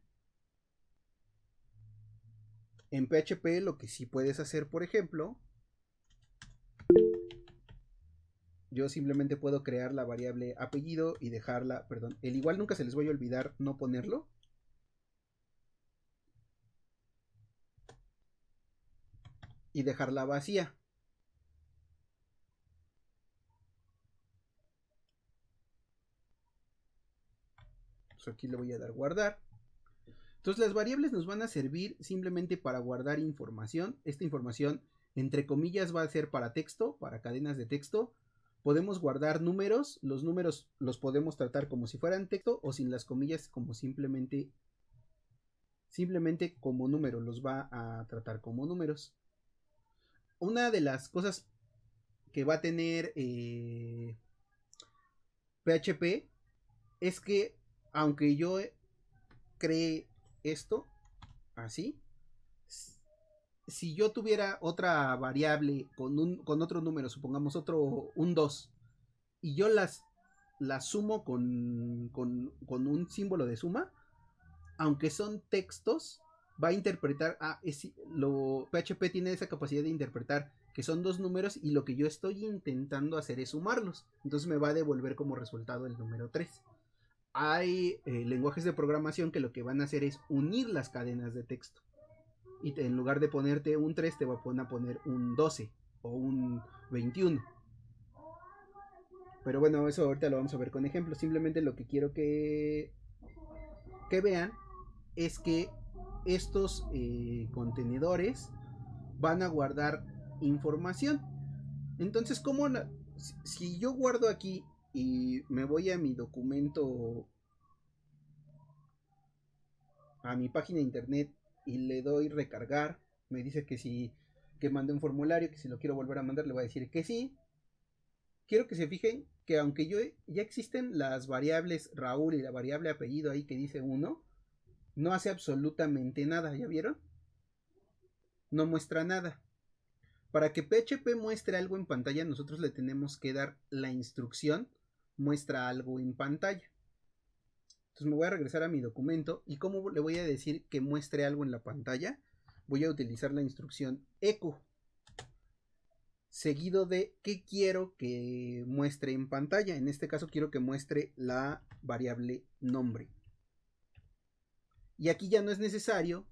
En PHP lo que sí puedes hacer, por ejemplo, yo simplemente puedo crear la variable apellido y dejarla, perdón, el igual nunca se les voy a olvidar no ponerlo. Y dejarla vacía. Pues aquí le voy a dar guardar. Entonces las variables nos van a servir simplemente para guardar información. Esta información, entre comillas, va a ser para texto, para cadenas de texto. Podemos guardar números. Los números los podemos tratar como si fueran texto o sin las comillas, como simplemente como número. Los va a tratar como números. Una de las cosas que va a tener PHP es que aunque yo cree esto así, si yo tuviera otra variable con otro número, supongamos un 2, y yo las sumo con un símbolo de suma, aunque son textos, va a interpretar, PHP tiene esa capacidad de interpretar que son dos números y lo que yo estoy intentando hacer es sumarlos. Entonces me va a devolver como resultado el número 3. Hay lenguajes de programación que lo que van a hacer es unir las cadenas de texto. Y en lugar de ponerte un 3 te va a poner un 12 o un 21. Pero bueno, eso ahorita lo vamos a ver con ejemplos. Simplemente lo que quiero que vean es que estos contenedores van a guardar información. Entonces, si yo guardo aquí y me voy a mi documento, a mi página de internet, y le doy recargar, me dice que mande un formulario, que si lo quiero volver a mandar le voy a decir que sí. Quiero que se fijen que aunque ya existen las variables Raúl y la variable apellido ahí que dice 1, no hace absolutamente nada, ¿ya vieron? No muestra nada. Para que PHP muestre algo en pantalla, nosotros le tenemos que dar la instrucción muestra algo en pantalla. Entonces me voy a regresar a mi documento y ¿cómo le voy a decir que muestre algo en la pantalla? Voy a utilizar la instrucción echo seguido de qué quiero que muestre en pantalla. En este caso quiero que muestre la variable nombre. Y aquí ya no es necesario,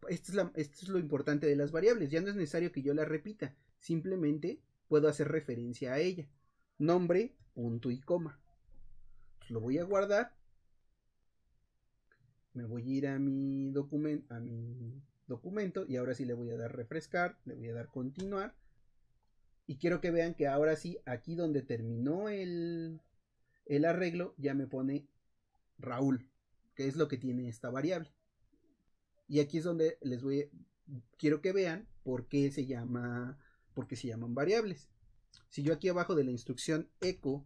esto es lo importante de las variables, ya no es necesario que yo la repita, simplemente puedo hacer referencia a ella. Nombre, punto y coma. Pues lo voy a guardar. Me voy a ir a mi documento y ahora sí le voy a dar refrescar, le voy a dar continuar. Y quiero que vean que ahora sí, aquí donde terminó el arreglo, ya me pone Raúl, que es lo que tiene esta variable. Y aquí es donde quiero que vean por qué se llaman variables. Si yo aquí abajo de la instrucción echo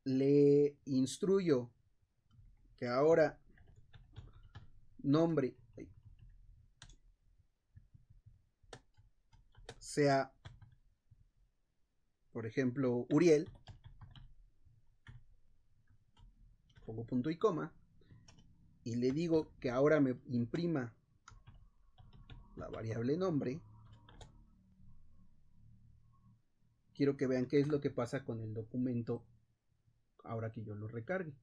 le instruyo que ahora nombre sea, por ejemplo, Uriel, pongo punto y coma, y le digo que ahora me imprima la variable nombre, quiero que vean qué es lo que pasa con el documento ahora que yo lo recargue.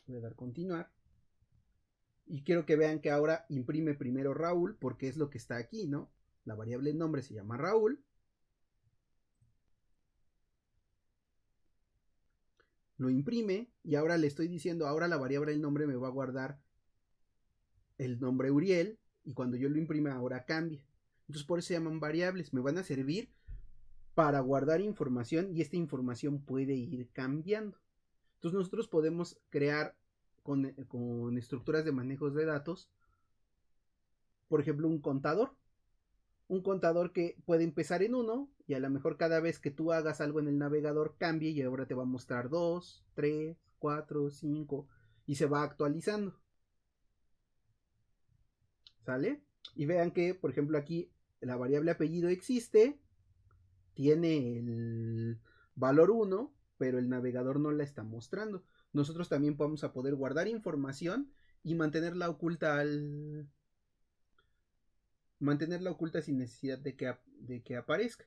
Voy a dar continuar. Y quiero que vean que ahora imprime primero Raúl, porque es lo que está aquí, ¿no? La variable nombre se llama Raúl. Lo imprime y ahora le estoy diciendo, ahora la variable del nombre me va a guardar el nombre Uriel y cuando yo lo imprime ahora cambia. Entonces por eso se llaman variables, me van a servir para guardar información y esta información puede ir cambiando. Entonces nosotros podemos crear con estructuras de manejos de datos, por ejemplo, un contador que puede empezar en 1 y a lo mejor cada vez que tú hagas algo en el navegador cambie y ahora te va a mostrar 2, 3, 4, 5 y se va actualizando. ¿Sale? Y vean que, por ejemplo, aquí la variable apellido existe, tiene el valor 1, pero el navegador no la está mostrando. Nosotros también vamos a poder guardar información y mantenerla oculta sin necesidad de que aparezca.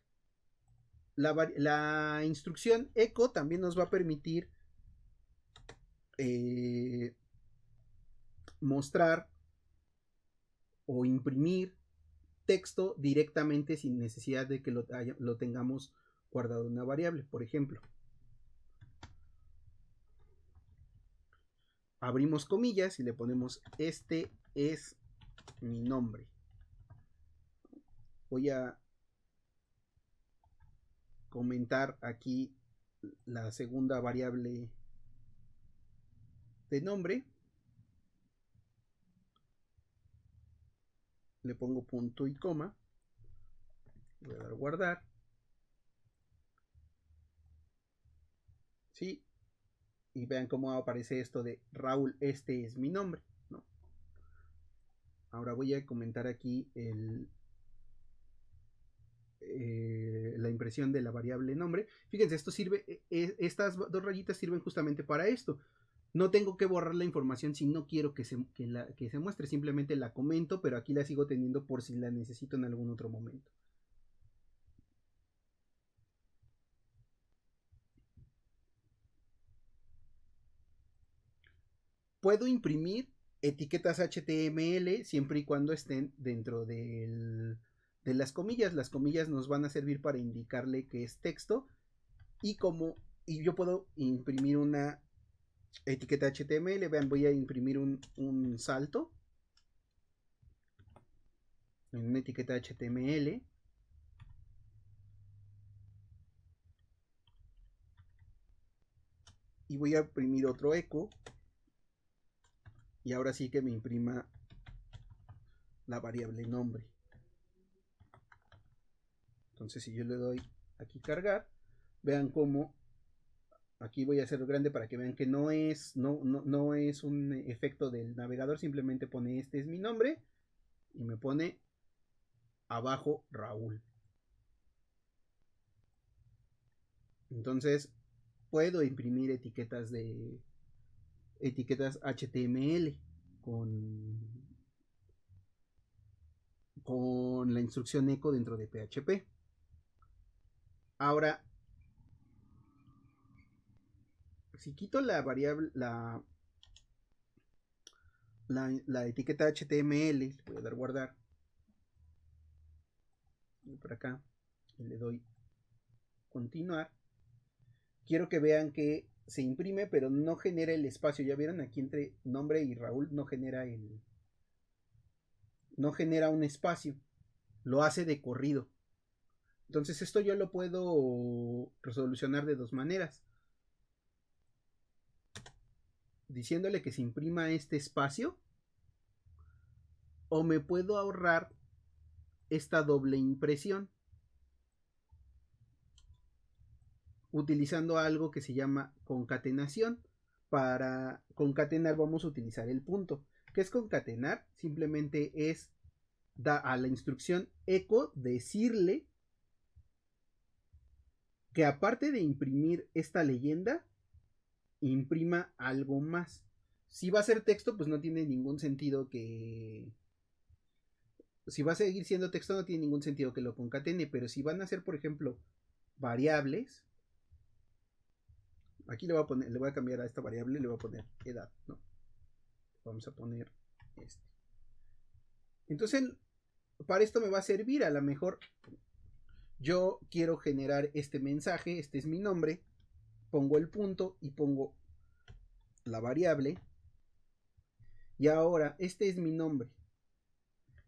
La instrucción echo también nos va a permitir mostrar o imprimir texto directamente sin necesidad de que lo tengamos guardado en una variable. Por ejemplo, abrimos comillas y le ponemos este es mi nombre. Voy a comentar aquí la segunda variable de nombre. Le pongo punto y coma. Voy a dar guardar. ¿Sí? Y vean cómo aparece esto de Raúl, este es mi nombre, ¿no? Ahora voy a comentar aquí la impresión de la variable nombre. Fíjense, esto sirve, estas dos rayitas sirven justamente para esto. No tengo que borrar la información si no quiero que se muestre, simplemente la comento, pero aquí la sigo teniendo por si la necesito en algún otro momento. Puedo imprimir etiquetas HTML siempre y cuando estén dentro de las comillas. Las comillas nos van a servir para indicarle que es texto y yo puedo imprimir una etiqueta HTML. Vean, voy a imprimir un salto en una etiqueta HTML. Y voy a imprimir otro echo. Y ahora sí que me imprima la variable nombre. Entonces si yo le doy aquí cargar, vean cómo aquí voy a hacerlo grande para que vean que no es un efecto del navegador, simplemente pone este es mi nombre y me pone abajo Raúl. Entonces puedo imprimir etiquetas HTML con la instrucción echo dentro de PHP. Ahora, si quito la variable, la etiqueta HTML, voy a dar guardar. Y por acá y le doy continuar. Quiero que vean que se imprime, pero no genera el espacio. Ya vieron aquí entre nombre y Raúl no genera un espacio, lo hace de corrido. Entonces esto yo lo puedo resolucionar de dos maneras. Diciéndole que se imprima este espacio, o me puedo ahorrar esta doble impresión utilizando algo que se llama concatenación. Para concatenar vamos a utilizar el punto. ¿Qué es concatenar? Simplemente es a la instrucción echo decirle que aparte de imprimir esta leyenda, imprima algo más. Si va a ser texto, pues no tiene ningún sentido que... Si va a seguir siendo texto, no tiene ningún sentido que lo concatene, pero si van a ser, por ejemplo, variables, aquí le voy a cambiar a esta variable, le voy a poner edad, ¿no? Vamos a poner este. Entonces, para esto me va a servir, a lo mejor yo quiero generar este mensaje, este es mi nombre, pongo el punto y pongo la variable. Y ahora, este es mi nombre.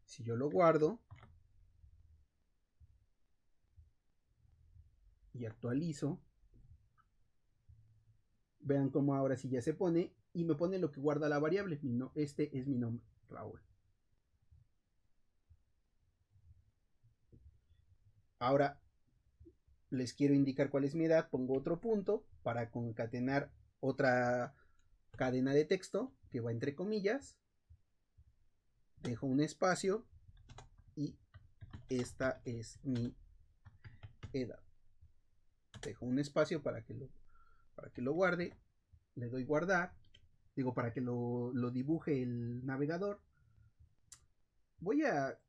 Si yo lo guardo y actualizo, vean cómo ahora sí ya se pone y me pone lo que guarda la variable. Este es mi nombre, Raúl. Ahora les quiero indicar cuál es mi edad, pongo otro punto para concatenar otra cadena de texto que va entre comillas, dejo un espacio y esta es mi edad. Dejo un espacio para que lo guarde, le doy guardar, digo para que lo dibuje el navegador. Voy a,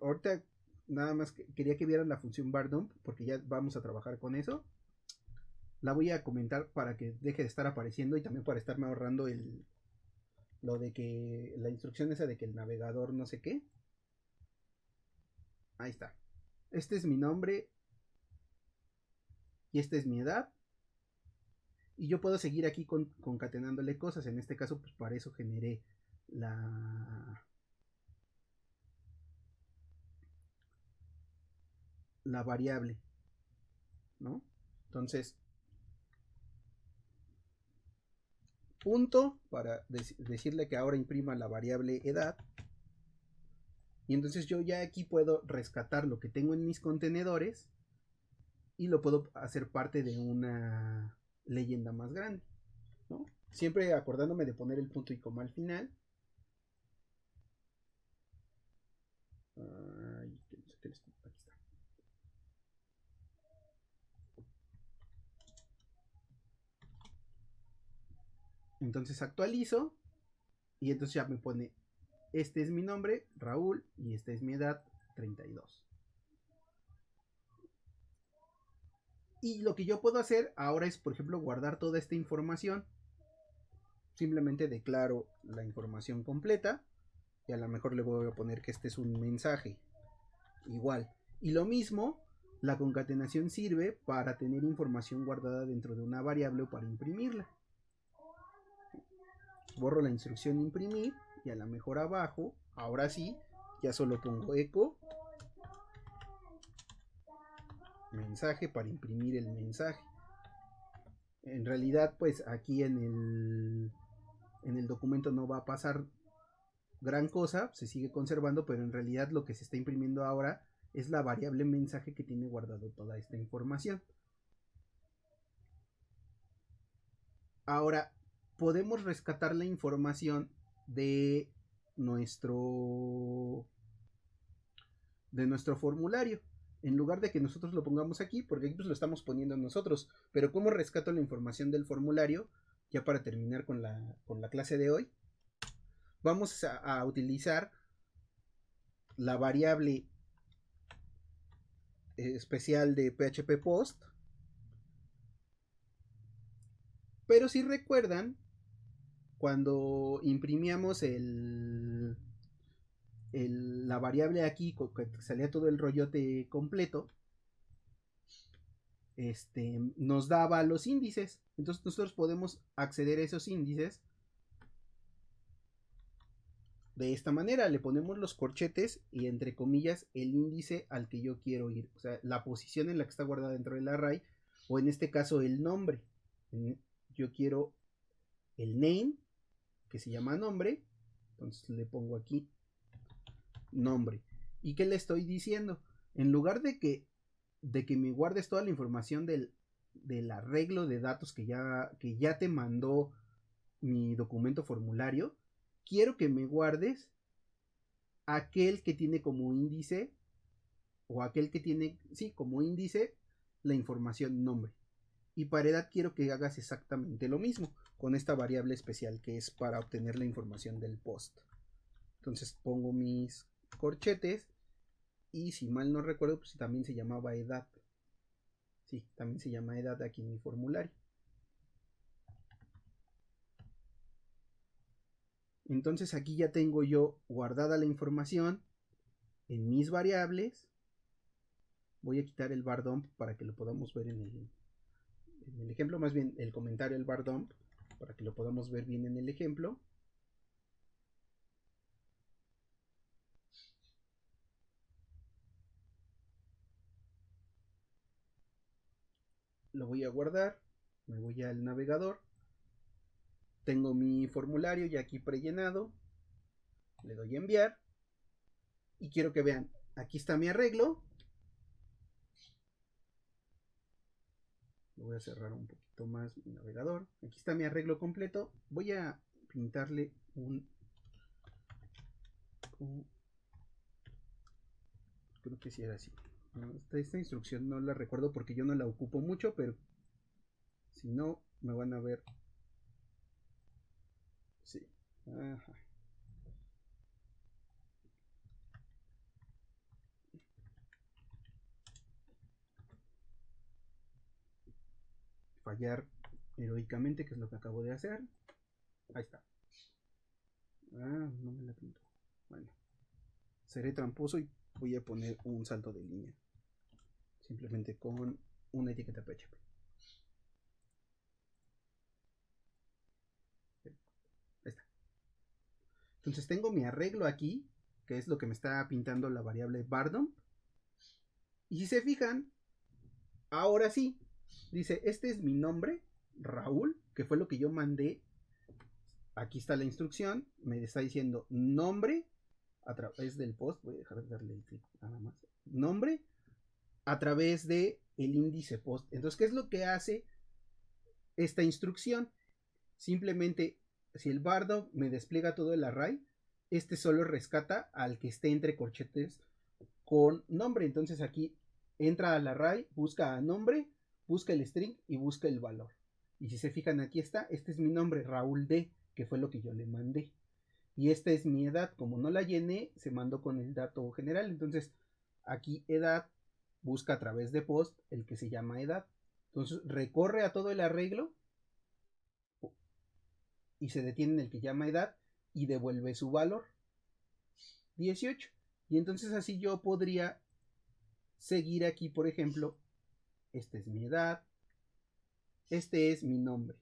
ahorita nada más quería que vieran la función bardump porque ya vamos a trabajar con eso. La voy a comentar para que deje de estar apareciendo y también para estarme ahorrando lo de que la instrucción esa de que el navegador no sé qué. Ahí está. Este es mi nombre y esta es mi edad. Y yo puedo seguir aquí concatenándole cosas. En este caso, pues para eso generé la variable, ¿no? Entonces, punto para decirle que ahora imprima la variable edad. Y entonces yo ya aquí puedo rescatar lo que tengo en mis contenedores y lo puedo hacer parte de una leyenda más grande, ¿no? Siempre acordándome de poner el punto y coma al final. Aquí está. Entonces actualizo y entonces ya me pone, este es mi nombre, Raúl, y esta es mi edad, 32. Y lo que yo puedo hacer ahora es, por ejemplo, guardar toda esta información. Simplemente declaro la información completa y a lo mejor le voy a poner que este es un mensaje. Igual. Y lo mismo, la concatenación sirve para tener información guardada dentro de una variable o para imprimirla. Borro la instrucción imprimir y a lo mejor abajo, ahora sí, ya solo pongo echo mensaje para imprimir el mensaje. En realidad, pues aquí en el documento no va a pasar gran cosa, se sigue conservando, pero en realidad lo que se está imprimiendo ahora es la variable mensaje que tiene guardado toda esta información. Ahora, podemos rescatar la información de nuestro formulario. En lugar de que nosotros lo pongamos aquí, porque aquí pues lo estamos poniendo nosotros. Pero ¿cómo rescato la información del formulario? Ya para terminar con la clase de hoy. Vamos a utilizar la variable especial de PHP Post. Pero si recuerdan, cuando imprimíamos la variable aquí, que salía todo el rollote completo, nos daba los índices. Entonces nosotros podemos acceder a esos índices de esta manera. Le ponemos los corchetes y entre comillas el índice al que yo quiero ir, o sea, la posición en la que está guardada dentro del array, o en este caso el nombre. Yo quiero el name, que se llama nombre, entonces le pongo aquí nombre. ¿Y qué le estoy diciendo? En lugar de que me guardes toda la información del arreglo de datos que ya te mandó mi documento formulario, quiero que me guardes aquel que tiene como índice, o aquel que tiene, sí, como índice la información nombre. Y para edad quiero que hagas exactamente lo mismo con esta variable especial que es para obtener la información del post. Entonces pongo mis corchetes y si mal no recuerdo, pues también se llamaba edad. Sí, también se llama edad aquí en mi formulario. Entonces aquí ya tengo yo guardada la información en mis variables. Voy a quitar el bar dump para que lo podamos ver en el ejemplo, más bien el comentario del bar dump, para que lo podamos ver bien en el ejemplo. Lo voy a guardar, me voy al navegador, tengo mi formulario ya aquí prellenado, le doy a enviar y quiero que vean, aquí está mi arreglo. Lo voy a cerrar un poquito más mi navegador. Aquí está mi arreglo completo. Voy a pintarle creo que sí era así. Esta instrucción no la recuerdo porque yo no la ocupo mucho, pero si no me van a ver. Sí. Ajá. Fallar heroicamente, que es lo que acabo de hacer. Ahí está. No me la pinto. Bueno, seré tramposo y voy a poner un salto de línea. Simplemente con una etiqueta PHP. Ahí está. Entonces tengo mi arreglo aquí, que es lo que me está pintando la variable bardom. Y si se fijan, ahora sí, dice, este es mi nombre, Raúl, que fue lo que yo mandé. Aquí está la instrucción, me está diciendo nombre a través del post, voy a dejar de darle el clic nada más, nombre a través de el índice post. Entonces, ¿qué es lo que hace esta instrucción? Simplemente, si el bardo me despliega todo el array, este solo rescata al que esté entre corchetes con nombre. Entonces aquí entra al array, busca a nombre, busca el string y busca el valor. Y si se fijan, aquí está, este es mi nombre, Raúl D, que fue lo que yo le mandé. Y esta es mi edad, como no la llené, se mandó con el dato general. Entonces aquí edad busca a través de post el que se llama edad. Entonces recorre a todo el arreglo y se detiene en el que llama edad y devuelve su valor 18. Y entonces así yo podría seguir aquí, por ejemplo, esta es mi edad, este es mi nombre,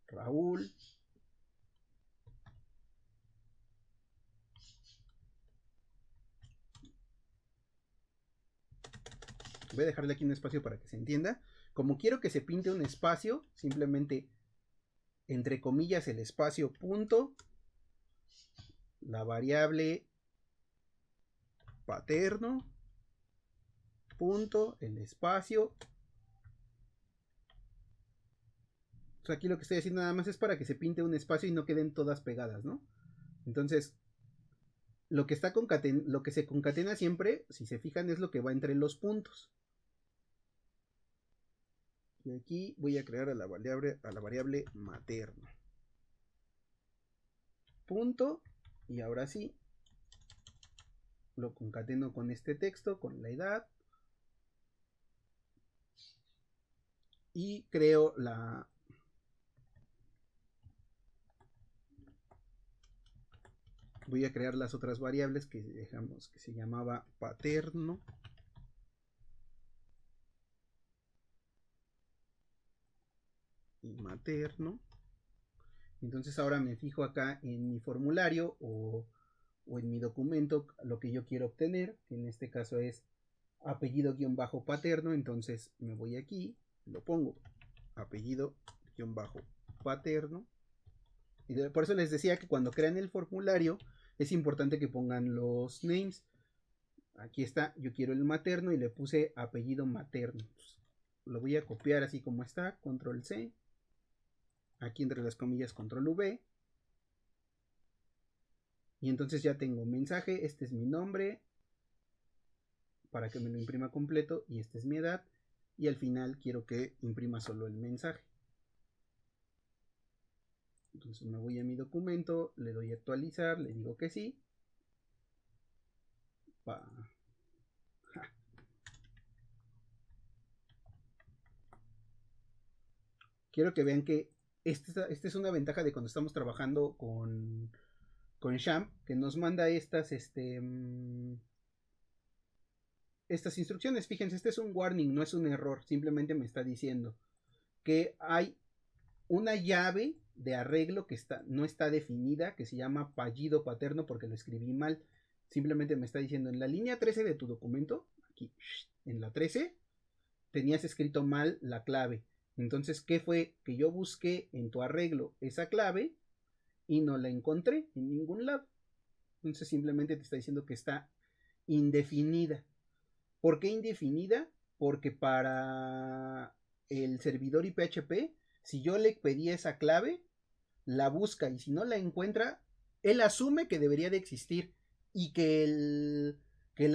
Raúl. Voy a dejarle aquí un espacio para que se entienda. Como quiero que se pinte un espacio, simplemente entre comillas el espacio punto, la variable paterno, punto, el espacio. O sea, aquí lo que estoy haciendo nada más es para que se pinte un espacio y no queden todas pegadas, ¿no? Entonces, lo que se concatena siempre, si se fijan, es lo que va entre los puntos. Y aquí voy a crear a la variable materno. Punto. Y ahora sí, lo concateno con este texto, con la edad. Y creo voy a crear las otras variables que dejamos, que se llamaba paterno y materno. Entonces ahora me fijo acá en mi formulario o en mi documento lo que yo quiero obtener, que en este caso es apellido-paterno. Entonces me voy aquí, lo pongo, apellido-paterno. Y por eso les decía que cuando crean el formulario es importante que pongan los names. Aquí está, yo quiero el materno y le puse apellido materno. Lo voy a copiar así como está, control C. Aquí entre las comillas control V. Y entonces ya tengo un mensaje, este es mi nombre, para que me lo imprima completo, y esta es mi edad. Y al final quiero que imprima solo el mensaje. Entonces me voy a mi documento, le doy a actualizar, le digo que sí. Quiero que vean que esta es una ventaja de cuando estamos trabajando con Champ, que nos manda estas instrucciones. Fíjense, este es un warning, no es un error, simplemente me está diciendo que hay una llave de arreglo que no está definida, que se llama apellido paterno, porque lo escribí mal. Simplemente me está diciendo en la línea 13 de tu documento, aquí en la 13, tenías escrito mal la clave. Entonces, ¿qué fue? Que yo busqué en tu arreglo esa clave y no la encontré en ningún lado. Entonces simplemente te está diciendo que está indefinida. ¿Por qué indefinida? Porque para el servidor y PHP, si yo le pedí esa clave, la busca, y si no la encuentra, él asume que debería de existir y que el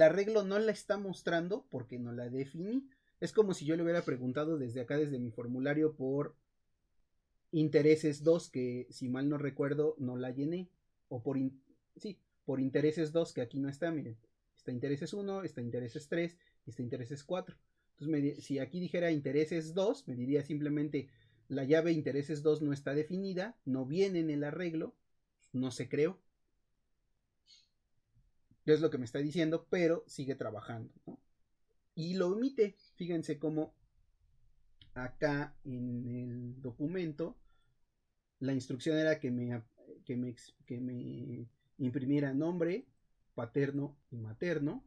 arreglo no la está mostrando porque no la definí. Es como si yo le hubiera preguntado desde acá, desde mi formulario, por intereses 2, que si mal no recuerdo no la llené, o por intereses 2, que aquí no está. Miren, está intereses 1, está intereses 3 y está intereses 4. Entonces si aquí dijera intereses 2, me diría simplemente la llave intereses 2 no está definida, no viene en el arreglo, no se creó. Es lo que me está diciendo, pero sigue trabajando, ¿no? Y lo omite. Fíjense cómo acá en el documento la instrucción era que me imprimiera nombre, paterno y materno.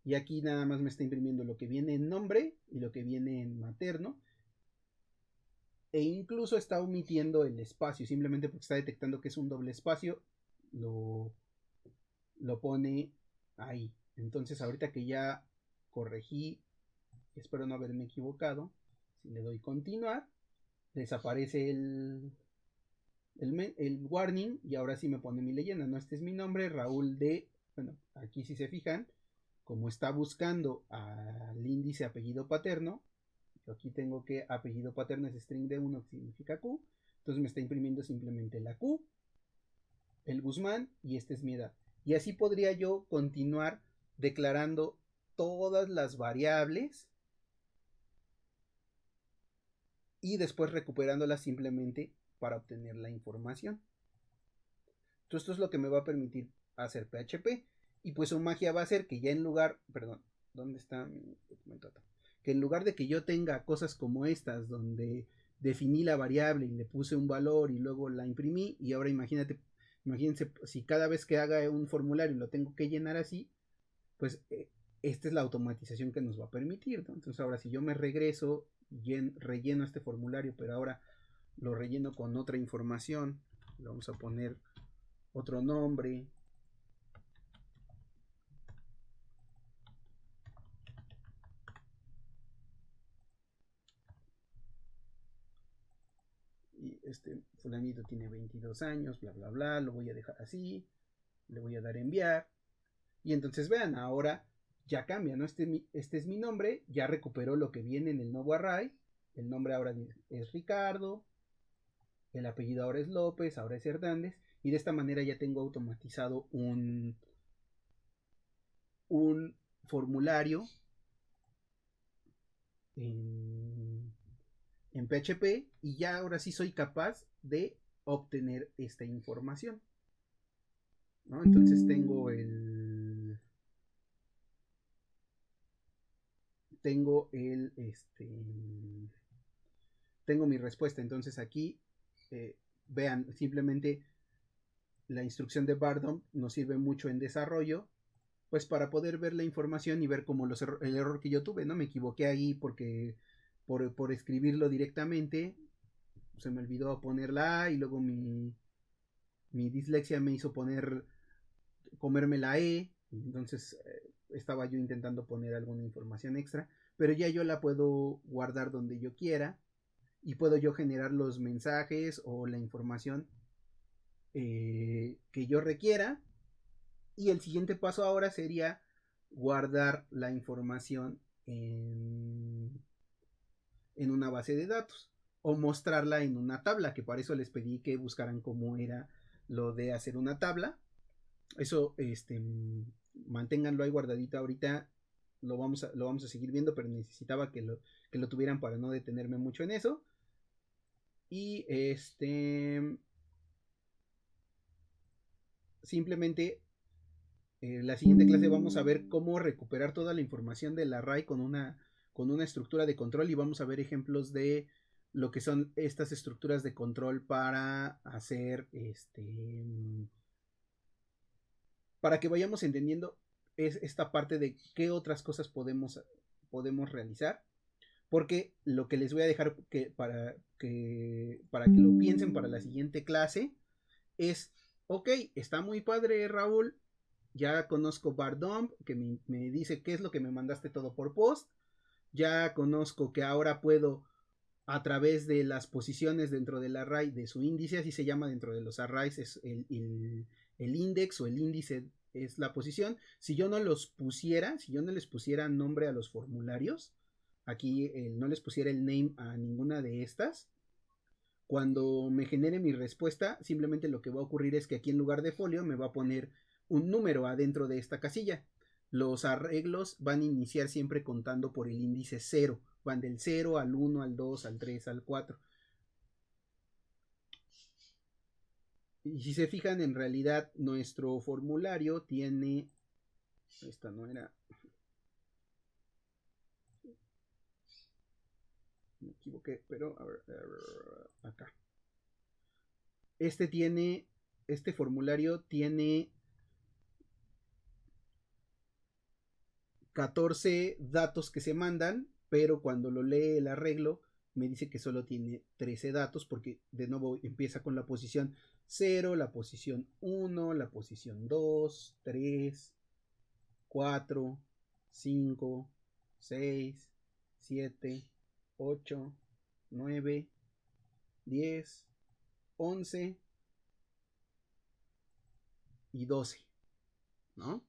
Y aquí nada más me está imprimiendo lo que viene en nombre y lo que viene en materno. E incluso está omitiendo el espacio, simplemente porque está detectando que es un doble espacio, lo pone ahí. Entonces ahorita que ya corregí, espero no haberme equivocado, si le doy continuar, desaparece el warning, y ahora sí me pone mi leyenda, no, este es mi nombre, Raúl de, bueno, aquí si se fijan, como está buscando al índice apellido paterno, yo aquí tengo que apellido paterno es string de 1, que significa Q, entonces me está imprimiendo simplemente la Q, el Guzmán, y esta es mi edad. Y así podría yo continuar declarando todas las variables y después recuperándolas simplemente para obtener la información. Entonces esto es lo que me va a permitir hacer PHP. Y pues su magia va a ser que ya en lugar, perdón, ¿dónde está mi documento? Que en lugar de que yo tenga cosas como estas, donde definí la variable y le puse un valor y luego la imprimí, y ahora imagínense si cada vez que haga un formulario lo tengo que llenar así, pues esta es la automatización que nos va a permitir, ¿no? Entonces ahora si yo me regreso y relleno este formulario, pero ahora lo relleno con otra información, le vamos a poner otro nombre, y este fulanito tiene 22 años, bla bla bla, lo voy a dejar así, le voy a dar enviar, y entonces vean, ahora ya cambia, ¿no? Este es mi nombre, ya recuperó lo que viene en el nuevo array, el nombre ahora es Ricardo, el apellido ahora es López, ahora es Hernández, y de esta manera ya tengo automatizado un formulario en PHP, y ya ahora sí soy capaz de obtener esta información, ¿no? Entonces tengo tengo mi respuesta. Entonces aquí, vean, simplemente la instrucción de Bardump nos sirve mucho en desarrollo, pues para poder ver la información y ver como el error que yo tuve, ¿no? Me equivoqué ahí porque por escribirlo directamente se me olvidó poner la A y luego mi dislexia me hizo comerme la E, entonces estaba yo intentando poner alguna información extra, pero ya yo la puedo guardar donde yo quiera y puedo yo generar los mensajes o la información que yo requiera. Y el siguiente paso ahora sería guardar la información en una base de datos o mostrarla en una tabla, que para eso les pedí que buscaran cómo era lo de hacer una tabla. Eso, manténganlo ahí guardadito ahorita. Lo vamos a seguir viendo, pero necesitaba que lo tuvieran para no detenerme mucho en eso. Y simplemente la siguiente clase vamos a ver cómo recuperar toda la información del array con una estructura de control y vamos a ver ejemplos de lo que son estas estructuras de control para hacer para que vayamos entendiendo esta parte de qué otras cosas podemos realizar, porque lo que les voy a dejar para que lo piensen para la siguiente clase es, ok, está muy padre, Raúl, ya conozco Bardump, que me dice qué es lo que me mandaste todo por post, ya conozco que ahora puedo a través de las posiciones dentro del array de su índice, así se llama dentro de los arrays, es el index o el índice es la posición. Si yo no los pusiera, si yo no les pusiera nombre a los formularios, aquí no les pusiera el name a ninguna de estas, cuando me genere mi respuesta, simplemente lo que va a ocurrir es que aquí en lugar de folio me va a poner un número adentro de esta casilla. Los arreglos van a iniciar siempre contando por el índice 0. Van del 0 al 1, al 2, al 3, al 4. Y si se fijan, en realidad nuestro formulario tiene... Esta no era... Me equivoqué, pero a ver, acá. Este formulario tiene 14 datos que se mandan, pero cuando lo lee el arreglo me dice que solo tiene 13 datos porque de nuevo empieza con la posición 0, la posición 1, la posición 2, 3, 4, 5, 6, 7, 8, 9, 10, 11 y 12, ¿no?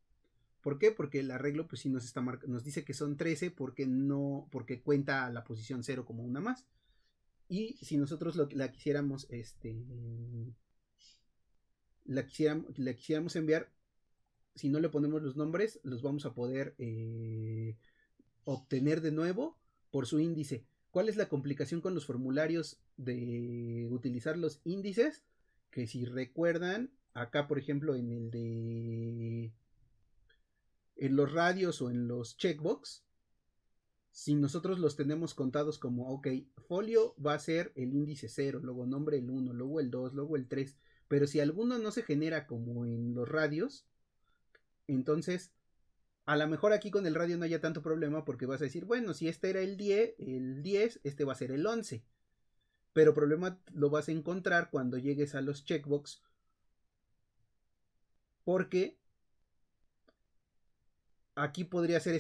¿Por qué? Porque el arreglo pues sí nos dice que son 13 porque cuenta la posición 0 como una más. Y si nosotros la quisiéramos la quisiéramos enviar, si no le ponemos los nombres, los vamos a poder obtener de nuevo por su índice. ¿Cuál es la complicación con los formularios de utilizar los índices? Que si recuerdan, acá por ejemplo en los radios o en los checkbox, si nosotros los tenemos contados como, ok, folio va a ser el índice 0, luego nombre el 1, luego el 2, luego el 3, pero si alguno no se genera como en los radios, entonces a lo mejor aquí con el radio no haya tanto problema porque vas a decir, bueno, si este era el 10 este va a ser el 11, pero problema lo vas a encontrar cuando llegues a los checkbox porque aquí podría ser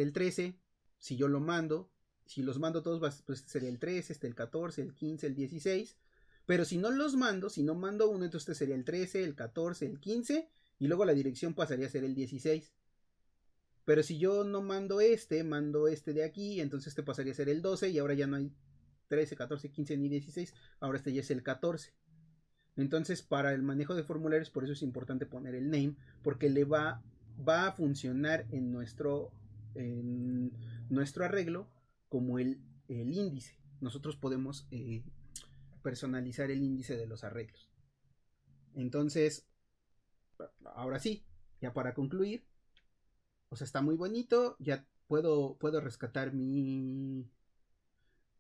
el 13, si yo lo mando, si los mando todos, pues este sería el 13, el 14, el 15, el 16. Pero si no los mando, si no mando uno, entonces este sería el 13, el 14, el 15 y luego la dirección pasaría a ser el 16. Pero si yo no mando mando de aquí, entonces este pasaría a ser el 12 y ahora ya no hay 13, 14, 15 ni 16, ahora este ya es el 14. Entonces, para el manejo de formularios, por eso es importante poner el name, porque va a funcionar en nuestro arreglo como el índice. Nosotros podemos personalizar el índice de los arreglos. Entonces, ahora sí, ya para concluir, o sea, está muy bonito, ya puedo rescatar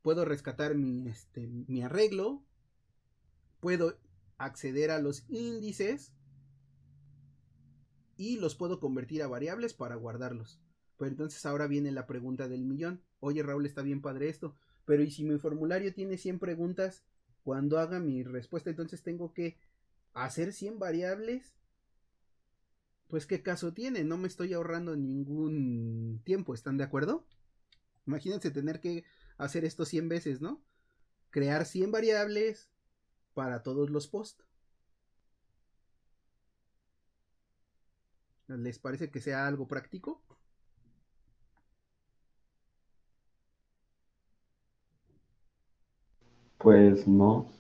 puedo rescatar mi arreglo, puedo acceder a los índices y los puedo convertir a variables para guardarlos. Pero entonces ahora viene la pregunta del millón. Oye, Raúl, está bien padre esto, pero ¿y si mi formulario tiene 100 preguntas? Cuando haga mi respuesta, entonces tengo que hacer 100 variables. Pues qué caso tiene, no me estoy ahorrando ningún tiempo, ¿están de acuerdo? Imagínense tener que hacer esto 100 veces, ¿no? Crear 100 variables para todos los posts. ¿Les parece que sea algo práctico? Pues no.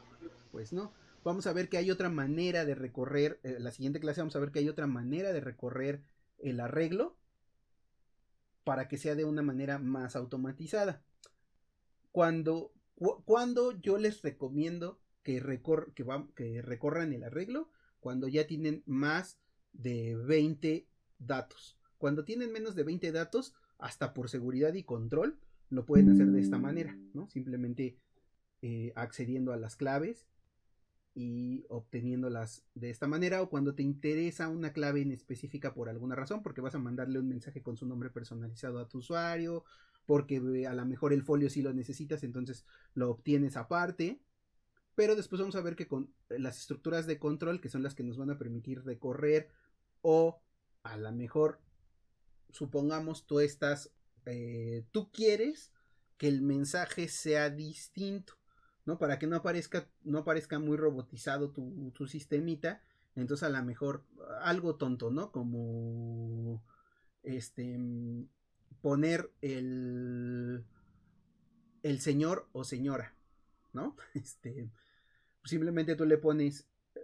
Pues no. Vamos a ver que hay otra manera de recorrer, la siguiente clase vamos a ver que hay otra manera de recorrer el arreglo para que sea de una manera más automatizada. Cuando yo les recomiendo que recorran el arreglo, cuando ya tienen más de 20 datos. Cuando tienen menos de 20 datos, hasta por seguridad y control, lo pueden hacer de esta manera, ¿no? Simplemente accediendo a las claves y obteniéndolas de esta manera, o cuando te interesa una clave en específica por alguna razón, porque vas a mandarle un mensaje con su nombre personalizado a tu usuario, porque a lo mejor el folio sí lo necesitas, entonces lo obtienes aparte. Pero después vamos a ver que con las estructuras de control, que son las que nos van a permitir recorrer, o a lo mejor, supongamos tú quieres que el mensaje sea distinto, ¿no? Para que no aparezca muy robotizado tu sistemita. Entonces a lo mejor algo tonto, ¿no? Como este poner el señor o señora, ¿no? Simplemente tú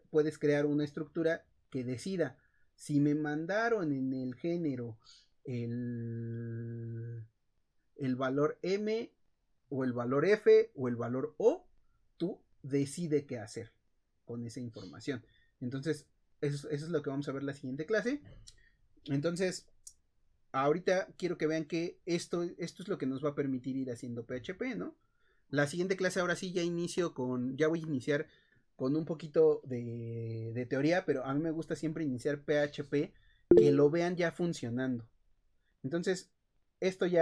puedes crear una estructura que decida si me mandaron en el género el, el valor M o el valor F o el valor O, tú decide qué hacer con esa información. Entonces, eso es lo que vamos a ver en la siguiente clase. Entonces, ahorita quiero que vean que esto es lo que nos va a permitir ir haciendo PHP, ¿no? La siguiente clase ahora sí ya voy a iniciar con un poquito de teoría, pero a mí me gusta siempre iniciar PHP, que lo vean ya funcionando. Entonces, esto ya